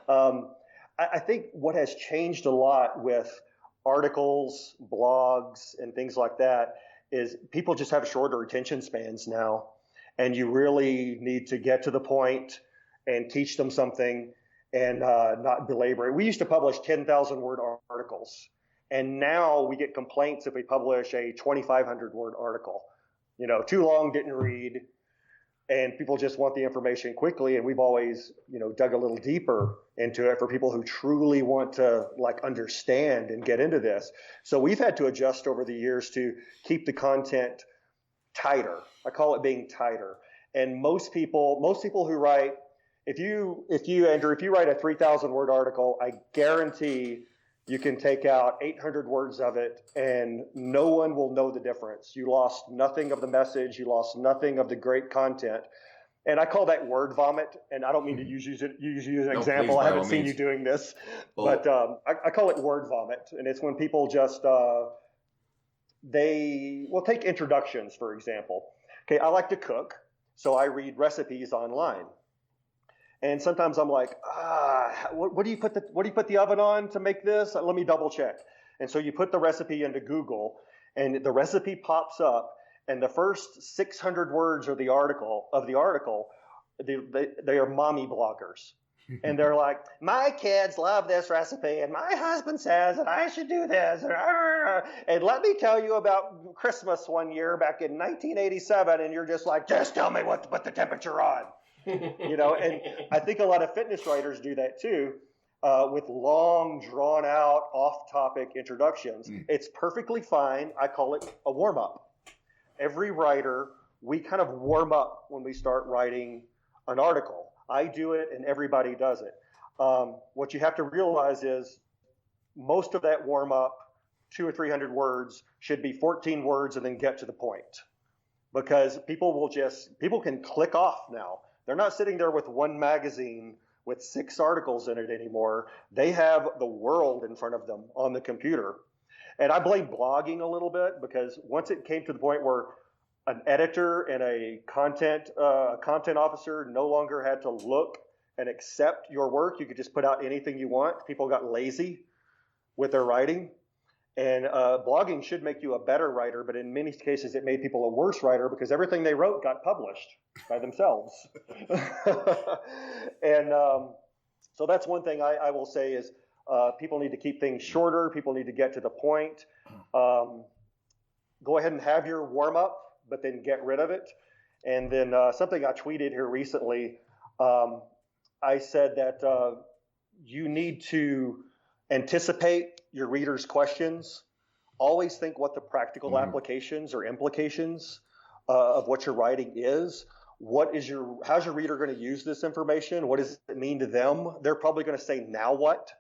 I think what has changed a lot with articles, blogs, and things like that is people just have shorter attention spans now. And you really need to get to the point and teach them something and not belabor it. We used to publish 10,000 word articles, and now we get complaints if we publish a 2,500 word article. Too long, didn't read, and people just want the information quickly. And we've always, dug a little deeper into it for people who truly want to understand and get into this. So we've had to adjust over the years to keep the content tighter. I call it being tighter. And most people who write, if you Andrew, if you write a 3,000 word article, I guarantee you can take out 800 words of it and no one will know the difference. You lost nothing of the message. You lost nothing of the great content. And I call that word vomit. And I don't mean to use an No, example. please, I by haven't all seen means. you doing this, Well, but I call it word vomit. And it's when people just take introductions, for example. Okay, I like to cook, so I read recipes online. And sometimes I'm like, what do you put the oven on to make this? Let me double check. And so you put the recipe into Google, and the recipe pops up, and the first 600 words of the article, they are mommy bloggers. And they're like, my kids love this recipe, and my husband says that I should do this. And let me tell you about Christmas one year back in 1987, and you're just like, just tell me what to put the temperature on. And I think a lot of fitness writers do that too, with long, drawn out, off-topic introductions. It's perfectly fine. I call it a warm-up. Every writer, we kind of warm up when we start writing an article. I do it, and everybody does it. What you have to realize is most of that warm-up, 200 or 300 words, should be 14 words and then get to the point. Because people can click off now. They're not sitting there with one magazine with 6 articles in it anymore. They have the world in front of them on the computer. And I blame blogging a little bit, because once it came to the point where an editor and a content officer no longer had to look and accept your work, you could just put out anything you want. People got lazy with their writing. And blogging should make you a better writer, but in many cases it made people a worse writer, because everything they wrote got published by themselves. And so that's one thing I will say is people need to keep things shorter. People need to get to the point. Go ahead and have your warm-up, but then get rid of it. And then something I tweeted here recently, I said that you need to anticipate your readers' questions. Always think what the practical applications or implications of what you're writing is. How's your reader going to use this information? What does it mean to them? They're probably going to say, now what?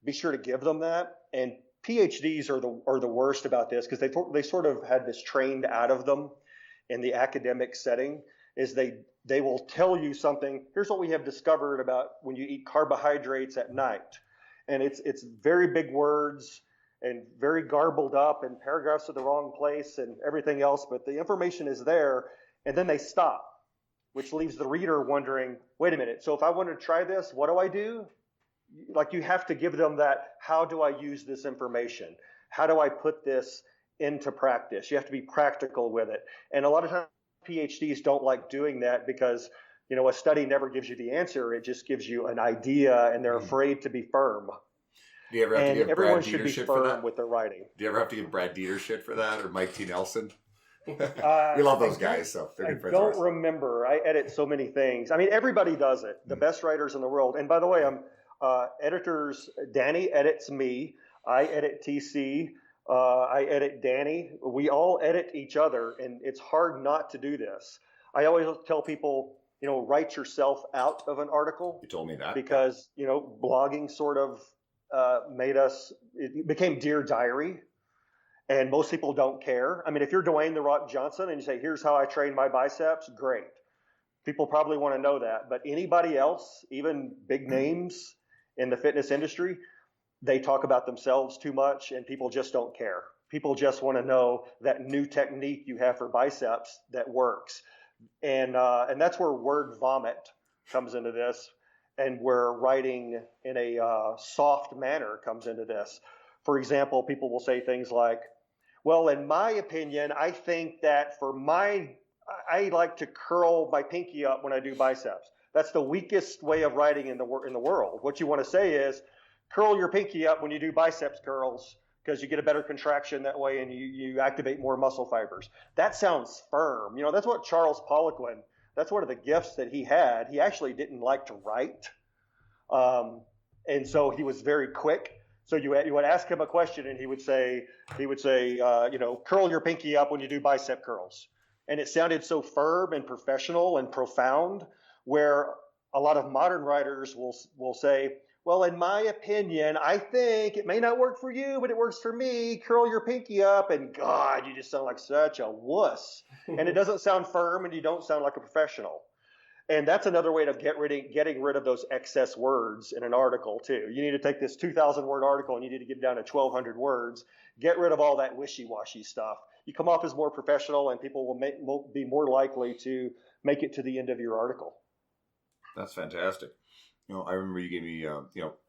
Be sure to give them that. And PhDs are the worst about this, because they sort of had this trained out of them in the academic setting, is they will tell you something. Here's what we have discovered about when you eat carbohydrates at night. And it's very big words and very garbled up, and paragraphs are the wrong place and everything else, but the information is there, and then they stop, which leaves the reader wondering, wait a minute, so if I want to try this, what do I do? Like, you have to give them that, how do I use this information? How do I put this into practice? You have to be practical with it. And a lot of times PhDs don't like doing that, because a study never gives you the answer. It just gives you an idea, and they're afraid to be firm. do you ever have to give Everyone Brad should Dieter be shit for firm that? with their writing. Do you ever have to give Brad Dieter shit for that, or Mike T. Nelson? We love those guys, so they're good I friends of don't ours. remember. I edit so many things. I mean, everybody does it. The best writers in the world. And by the way, editors. Danny edits me. I edit TC. I edit Danny. We all edit each other, and it's hard not to do this. I always tell people, write yourself out of an article. You told me that. Because, blogging sort of it became Dear Diary. And most people don't care. I mean, if you're Dwayne "The Rock" Johnson and you say, here's how I train my biceps, great. People probably want to know that. But anybody else, even big names in the fitness industry, they talk about themselves too much, and people just don't care. People just want to know that new technique you have for biceps that works. And that's where word vomit comes into this, and where writing in a soft manner comes into this. For example, people will say things like, well, in my opinion, I think that I like to curl my pinky up when I do biceps. That's the weakest way of writing in the world. What you want to say is, curl your pinky up when you do biceps curls, because you get a better contraction that way, and you activate more muscle fibers. That sounds firm. That's what Charles Poliquin, that's one of the gifts that he had. He actually didn't like to write. And so he was very quick. So you would ask him a question, and he would say, curl your pinky up when you do bicep curls. And it sounded so firm and professional and profound, where a lot of modern writers will say, well, in my opinion, I think it may not work for you, but it works for me. Curl your pinky up. And God, you just sound like such a wuss. And it doesn't sound firm, and you don't sound like a professional. And that's another way of getting rid of those excess words in an article too. You need to take this 2,000 word article and you need to get it down to 1,200 words. Get rid of all that wishy-washy stuff. You come off as more professional, and people will be more likely to make it to the end of your article. That's fantastic. I remember you gave me,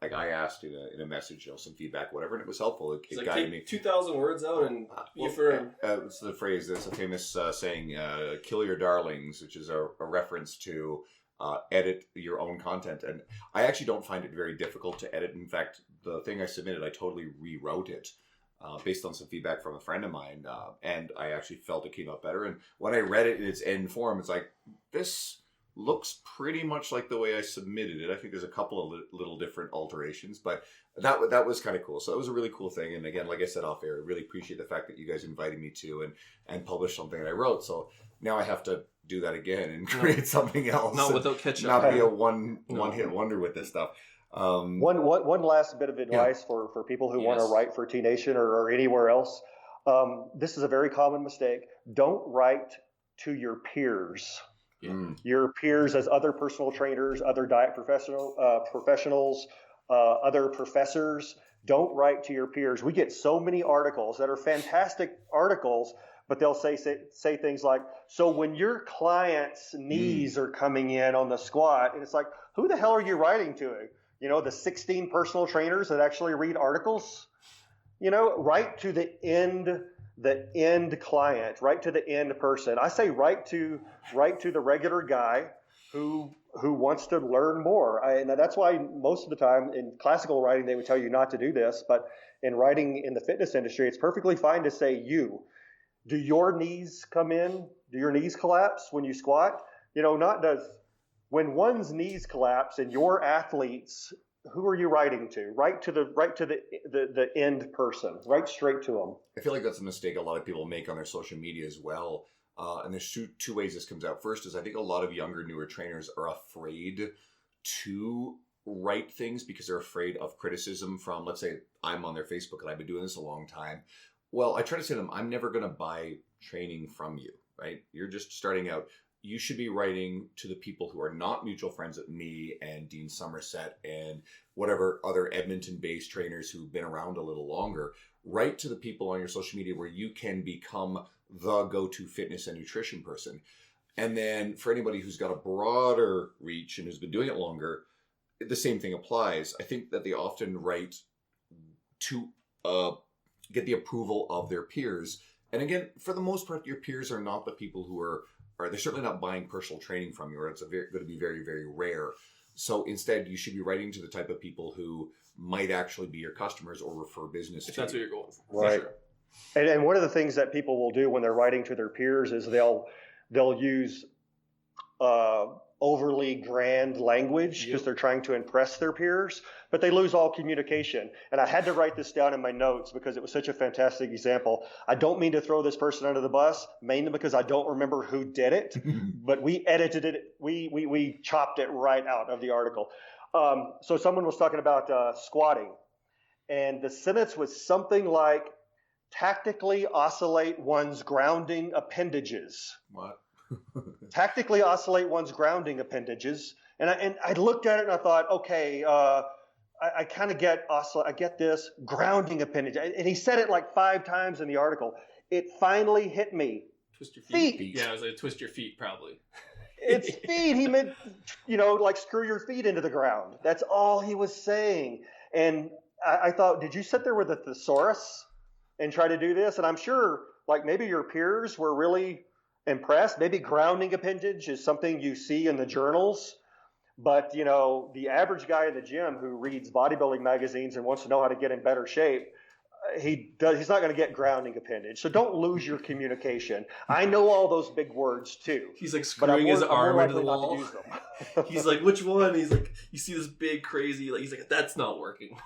like I asked in a message, some feedback, whatever, and it was helpful. It It's like guided take me. 2,000 words out and be firm. It's the phrase. There's a famous saying, "Kill your darlings," which is a reference to edit your own content. And I actually don't find it very difficult to edit. In fact, the thing I submitted, I totally rewrote it based on some feedback from a friend of mine, and I actually felt it came out better. And when I read it in its end form, it's like, this looks pretty much like the way I submitted it. I think there's a couple of little different alterations, but that was kind of cool. So that was a really cool thing. And again, like I said off air, I really appreciate the fact that you guys invited me to and publish something that I wrote. So now I have to do that again and create something else. Not without ketchup. Not be a one hit wonder with this stuff. One last bit of advice for people who want to write for T Nation or anywhere else. This is a very common mistake. Don't write to your peers. Your peers as other personal trainers, other diet professionals, other professors. Don't write to your peers. We get so many articles that are fantastic articles, but they'll say things like, so when your client's knees are coming in on the squat, and it's like, who the hell are you writing to? The 16 personal trainers that actually read articles? Write to the end client, right to the end person. I say write to the regular guy who wants to learn more. And that's why most of the time in classical writing they would tell you not to do this, but in writing in the fitness industry, it's perfectly fine to say you. Do your knees come in? Do your knees collapse when you squat? When one's knees collapse and your athletes, who are you writing to? Write to the end person. Write straight to them. I feel like that's a mistake a lot of people make on their social media as well. And there's two ways this comes out. First is I think a lot of younger, newer trainers are afraid to write things because they're afraid of criticism from, let's say, I'm on their Facebook and I've been doing this a long time. Well, I try to say to them, I'm never going to buy training from you, right? You're just starting out. You should be writing to the people who are not mutual friends with me and Dean Somerset and whatever other Edmonton-based trainers who've been around a little longer. Write to the people on your social media where you can become the go-to fitness and nutrition person. And then for anybody who's got a broader reach and who's been doing it longer, the same thing applies. I think that they often write to get the approval of their peers. And again, for the most part, your peers are not the people who are they're certainly not buying personal training from you, or it's going to be very, very rare. So instead, you should be writing to the type of people who might actually be your customers or refer business to you. That's what you're going for. Right. For sure. And one of the things that people will do when they're writing to their peers is they'll use overly grand language because they're trying to impress their peers, but they lose all communication. And I had to write this down in my notes because it was such a fantastic example. I don't mean to throw this person under the bus, mainly because I don't remember who did it, but we edited it. We chopped it right out of the article. So someone was talking about squatting, and the sentence was something like, tactically oscillate one's grounding appendages. What? Tactically oscillate one's grounding appendages. And I looked at it and I thought, okay, I kind of get I get this grounding appendage. And he said it like 5 times in the article. It finally hit me. Twist your feet. Feet. Yeah, I was like, twist your feet, probably. It's feet. He meant, like screw your feet into the ground. That's all he was saying. And I thought, did you sit there with a thesaurus and try to do this? And I'm sure, like, maybe your peers were really impressed. Maybe grounding appendage is something you see in the journals. But, the average guy in the gym who reads bodybuilding magazines and wants to know how to get in better shape, he's not going to get grounding appendage. So don't lose your communication. I know all those big words too. He's like screwing his arm into the wall. Use them. He's like, which one? He's like, you see this big crazy, he's like, that's not working.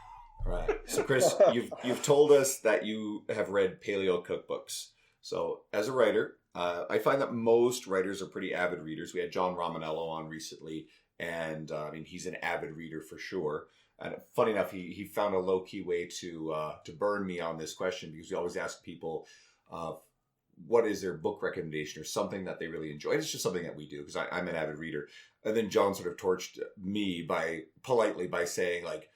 Right. So Chris, you've told us that you have read paleo cookbooks. So as a writer, I find that most writers are pretty avid readers. We had John Romanello on recently, and he's an avid reader for sure. And funny enough, he found a low key way to burn me on this question, because we always ask people what is their book recommendation or something that they really enjoy. It's just something that we do because I'm an avid reader. And then John sort of torched me politely by saying, like,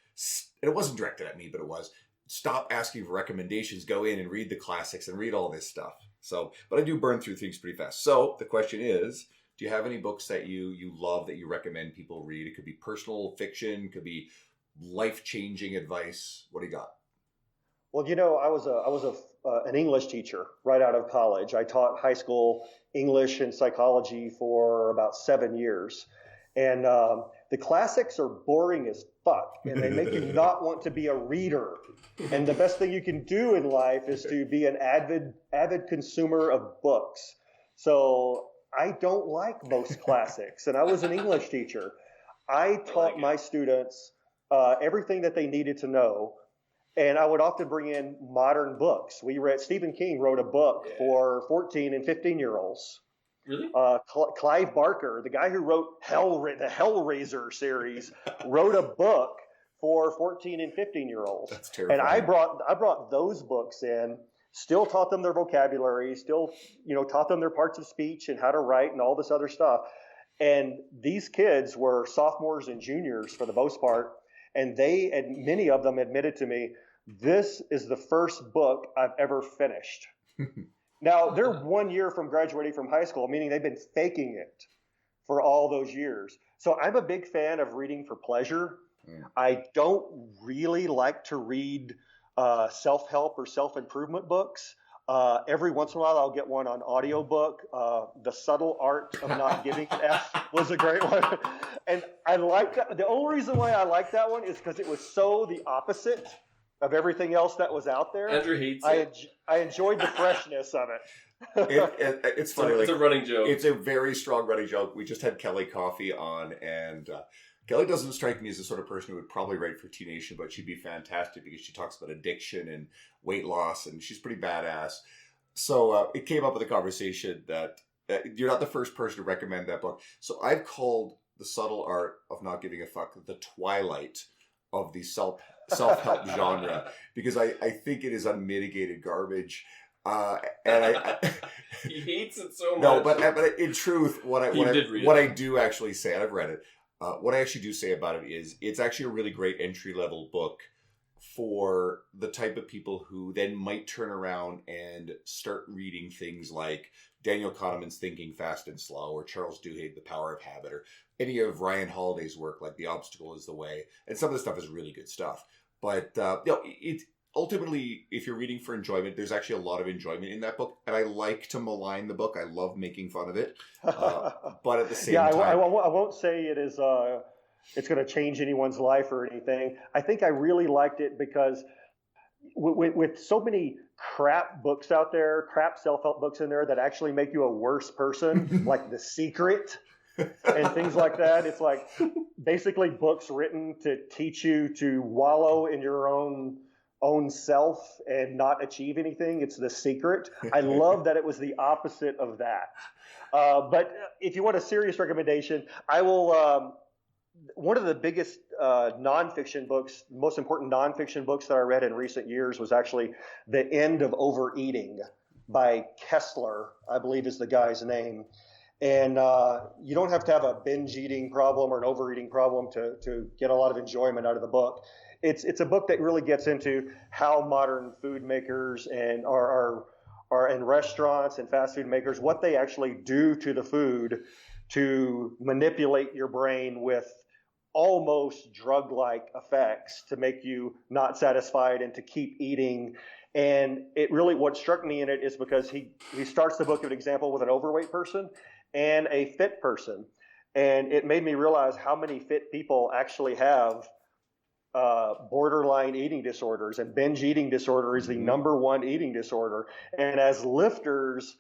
and it wasn't directed at me, but it was, stop asking for recommendations, go in and read the classics and read all this stuff. So, but I do burn through things pretty fast. So the question is, do you have any books that you love that you recommend people read? It could be personal fiction, could be life-changing advice. What do you got? Well, I was an English teacher right out of college. I taught high school English and psychology for about 7 years. And the classics are boring as fuck, and they make you not want to be a reader. And the best thing you can do in life is to be an avid consumer of books. So I don't like most classics, and I was an English teacher. I taught my students everything that they needed to know, and I would often bring in modern books. Stephen King wrote a book for 14 and 15-year-olds. Really? Clive Barker, the guy who wrote the Hellraiser series, wrote a book for 14 and 15-year-olds. That's terrifying. And I brought those books in, still taught them their vocabulary, still taught them their parts of speech and how to write and all this other stuff. And these kids were sophomores and juniors for the most part, and many of them admitted to me, this is the first book I've ever finished. Now, they're 1 year from graduating from high school, meaning they've been faking it for all those years. So I'm a big fan of reading for pleasure. Yeah. I don't really like to read self-help or self-improvement books. Every once in a while, I'll get one on audiobook. The Subtle Art of Not Giving an F was a great one. And I like that. The only reason why I like that one is because it was so the opposite of everything else that was out there. Andrew hates it. I enjoyed the freshness of it. It's funny. It's a running joke. It's a very strong running joke. We just had Kelly Coffey on, and Kelly doesn't strike me as the sort of person who would probably write for T Nation, but she'd be fantastic because she talks about addiction and weight loss, and she's pretty badass. So it came up with a conversation that you're not the first person to recommend that book. So I've called The Subtle Art of Not Giving a Fuck the twilight of the self-help genre because I think it is unmitigated garbage. And he hates it so much. No, but in truth, what I do actually say, and I've read it, what I actually do say about it is it's actually a really great entry-level book for the type of people who then might turn around and start reading things like Daniel Kahneman's Thinking Fast and Slow, or Charles Duhigg, The Power of Habit, or any of Ryan Holiday's work like The Obstacle is the Way. And some of the stuff is really good stuff. But it ultimately, if you're reading for enjoyment, there's actually a lot of enjoyment in that book. And I like to malign the book. I love making fun of it. But at the same time... I won't say it is... it's going to change anyone's life or anything. I think I really liked it because with so many crap books out there, crap self-help books in there that actually make you a worse person, like The Secret and things like that. It's like basically books written to teach you to wallow in your own self and not achieve anything. It's The Secret. I love that it was the opposite of that. But if you want a serious recommendation, I will... one of the biggest nonfiction books, most important nonfiction books that I read in recent years was actually The End of Overeating by Kessler, I believe is the guy's name. And you don't have to have a binge eating problem or an overeating problem to get a lot of enjoyment out of the book. It's a book that really gets into how modern food makers and are in restaurants and fast food makers, what they actually do to the food to manipulate your brain with almost drug-like effects to make you not satisfied and to keep eating. And it really, what struck me in it is because he starts the book with an example with an overweight person and a fit person. And it made me realize how many fit people actually have borderline eating disorders, and binge eating disorder is the number one eating disorder. And as lifters,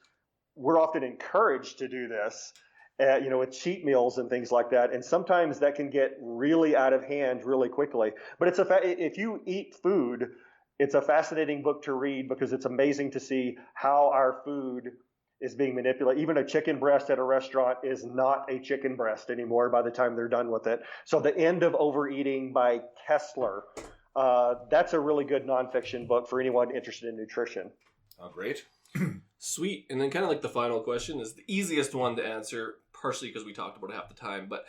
we're often encouraged to do this, with cheat meals and things like that. And sometimes that can get really out of hand really quickly. But if you eat food, it's a fascinating book to read because it's amazing to see how our food is being manipulated. Even a chicken breast at a restaurant is not a chicken breast anymore by the time they're done with it. So The End of Overeating by Kessler, that's a really good nonfiction book for anyone interested in nutrition. Oh, great. Sweet. And then kind of like the final question is the easiest one to answer, partially because we talked about it half the time. But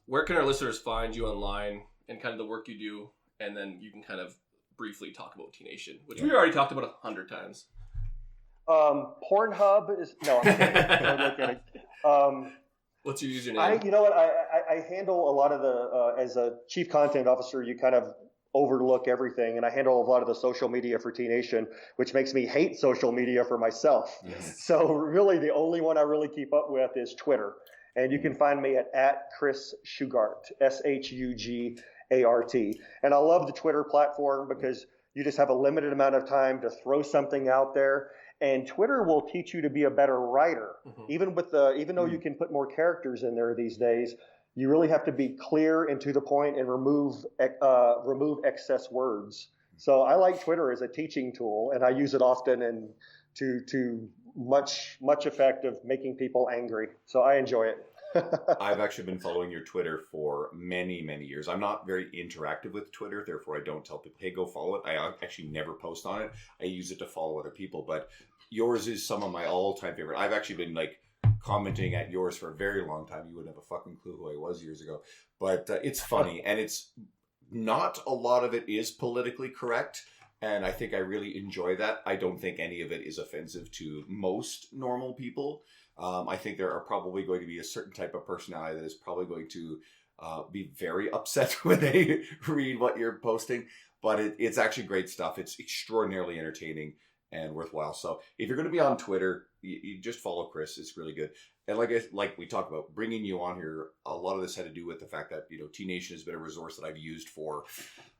where can our listeners find you online and kind of the work you do? And then you can kind of briefly talk about T-Nation, which we already talked about 100 times. Pornhub is no. I'm kidding. I'm kidding. What's your username? You know what? I handle a lot of the as a chief content officer. You kind of overlook everything, and I handle a lot of the social media for T-Nation, which makes me hate social media for myself. Yes. So really, the only one I really keep up with is Twitter, and you can find me at Chris Shugart, Shugart. And I love the Twitter platform because you just have a limited amount of time to throw something out there. And Twitter will teach you to be a better writer. Even though you can put more characters in there these days, you really have to be clear and to the point and remove excess words. So I like Twitter as a teaching tool, and I use it often and to much effect of making people angry. So I enjoy it. I've actually been following your Twitter for many, many years. I'm not very interactive with Twitter, therefore I don't tell people, hey, go follow it. I actually never post on it. I use it to follow other people, but yours is some of my all-time favorite. I've actually been like commenting at yours for a very long time. You wouldn't have a fucking clue who I was years ago, but it's funny, and it's not a lot of it is politically correct, and I think I really enjoy that. I don't think any of it is offensive to most normal people. I think there are probably going to be a certain type of personality that is probably going to be very upset when they read what you're posting, but it's actually great stuff. It's extraordinarily entertaining and worthwhile. So if you're going to be on Twitter, you just follow Chris. It's really good. And like we talked about, bringing you on here, a lot of this had to do with the fact that, T-Nation has been a resource that I've used for,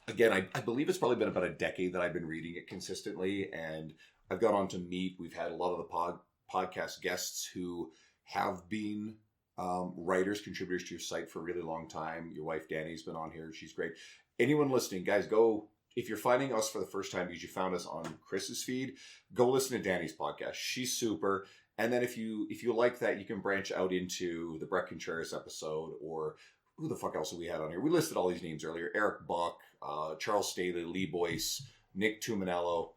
again, I believe it's probably been about a decade that I've been reading it consistently, and I've gone on to meet. We've had a lot of the podcast guests who have been writers, contributors to your site for a really long time. Your wife Danny's been on here. She's great. Anyone listening, guys, go. If you're finding us for the first time because you found us on Chris's feed, go listen to Danny's podcast. She's super. And then if you like that, you can branch out into the Brett Contreras episode, or who the fuck else have we had on here? We listed all these names earlier. Eric Buck, Charles Staley, Lee Boyce, Nick Tuminello.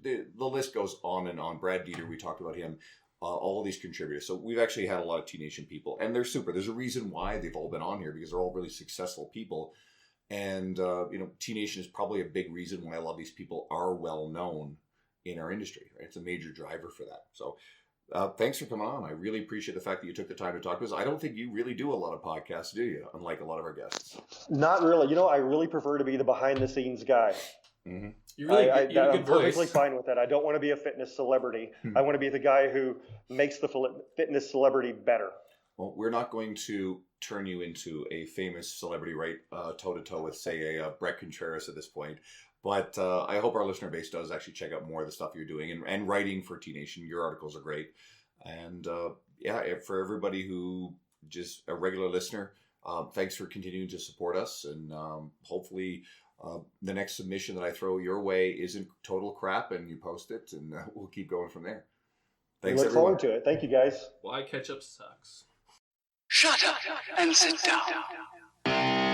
The list goes on and on. Brad Dieter, we talked about him. All of these contributors. So we've actually had a lot of T-Nation people, and they're super. There's a reason why they've all been on here, because they're all really successful people. And, T-Nation is probably a big reason why a lot of these people are well known in our industry. Right? It's a major driver for that. So thanks for coming on. I really appreciate the fact that you took the time to talk to us. I don't think you really do a lot of podcasts, do you? Unlike a lot of our guests. Not really. I really prefer to be the behind the scenes guy. Mm-hmm. You really, I'm perfectly fine with that. I don't want to be a fitness celebrity. I want to be the guy who makes the fitness celebrity better. Well, we're not going to turn you into a famous celebrity right toe-to-toe with, say, a Brett Contreras at this point. But I hope our listener base does actually check out more of the stuff you're doing and writing for T-Nation. Your articles are great. And for everybody who just a regular listener, thanks for continuing to support us. And hopefully the next submission that I throw your way isn't total crap and you post it, and we'll keep going from there. Thanks, look forward to it. Thank you, guys. Why ketchup sucks. Shut up and sit down.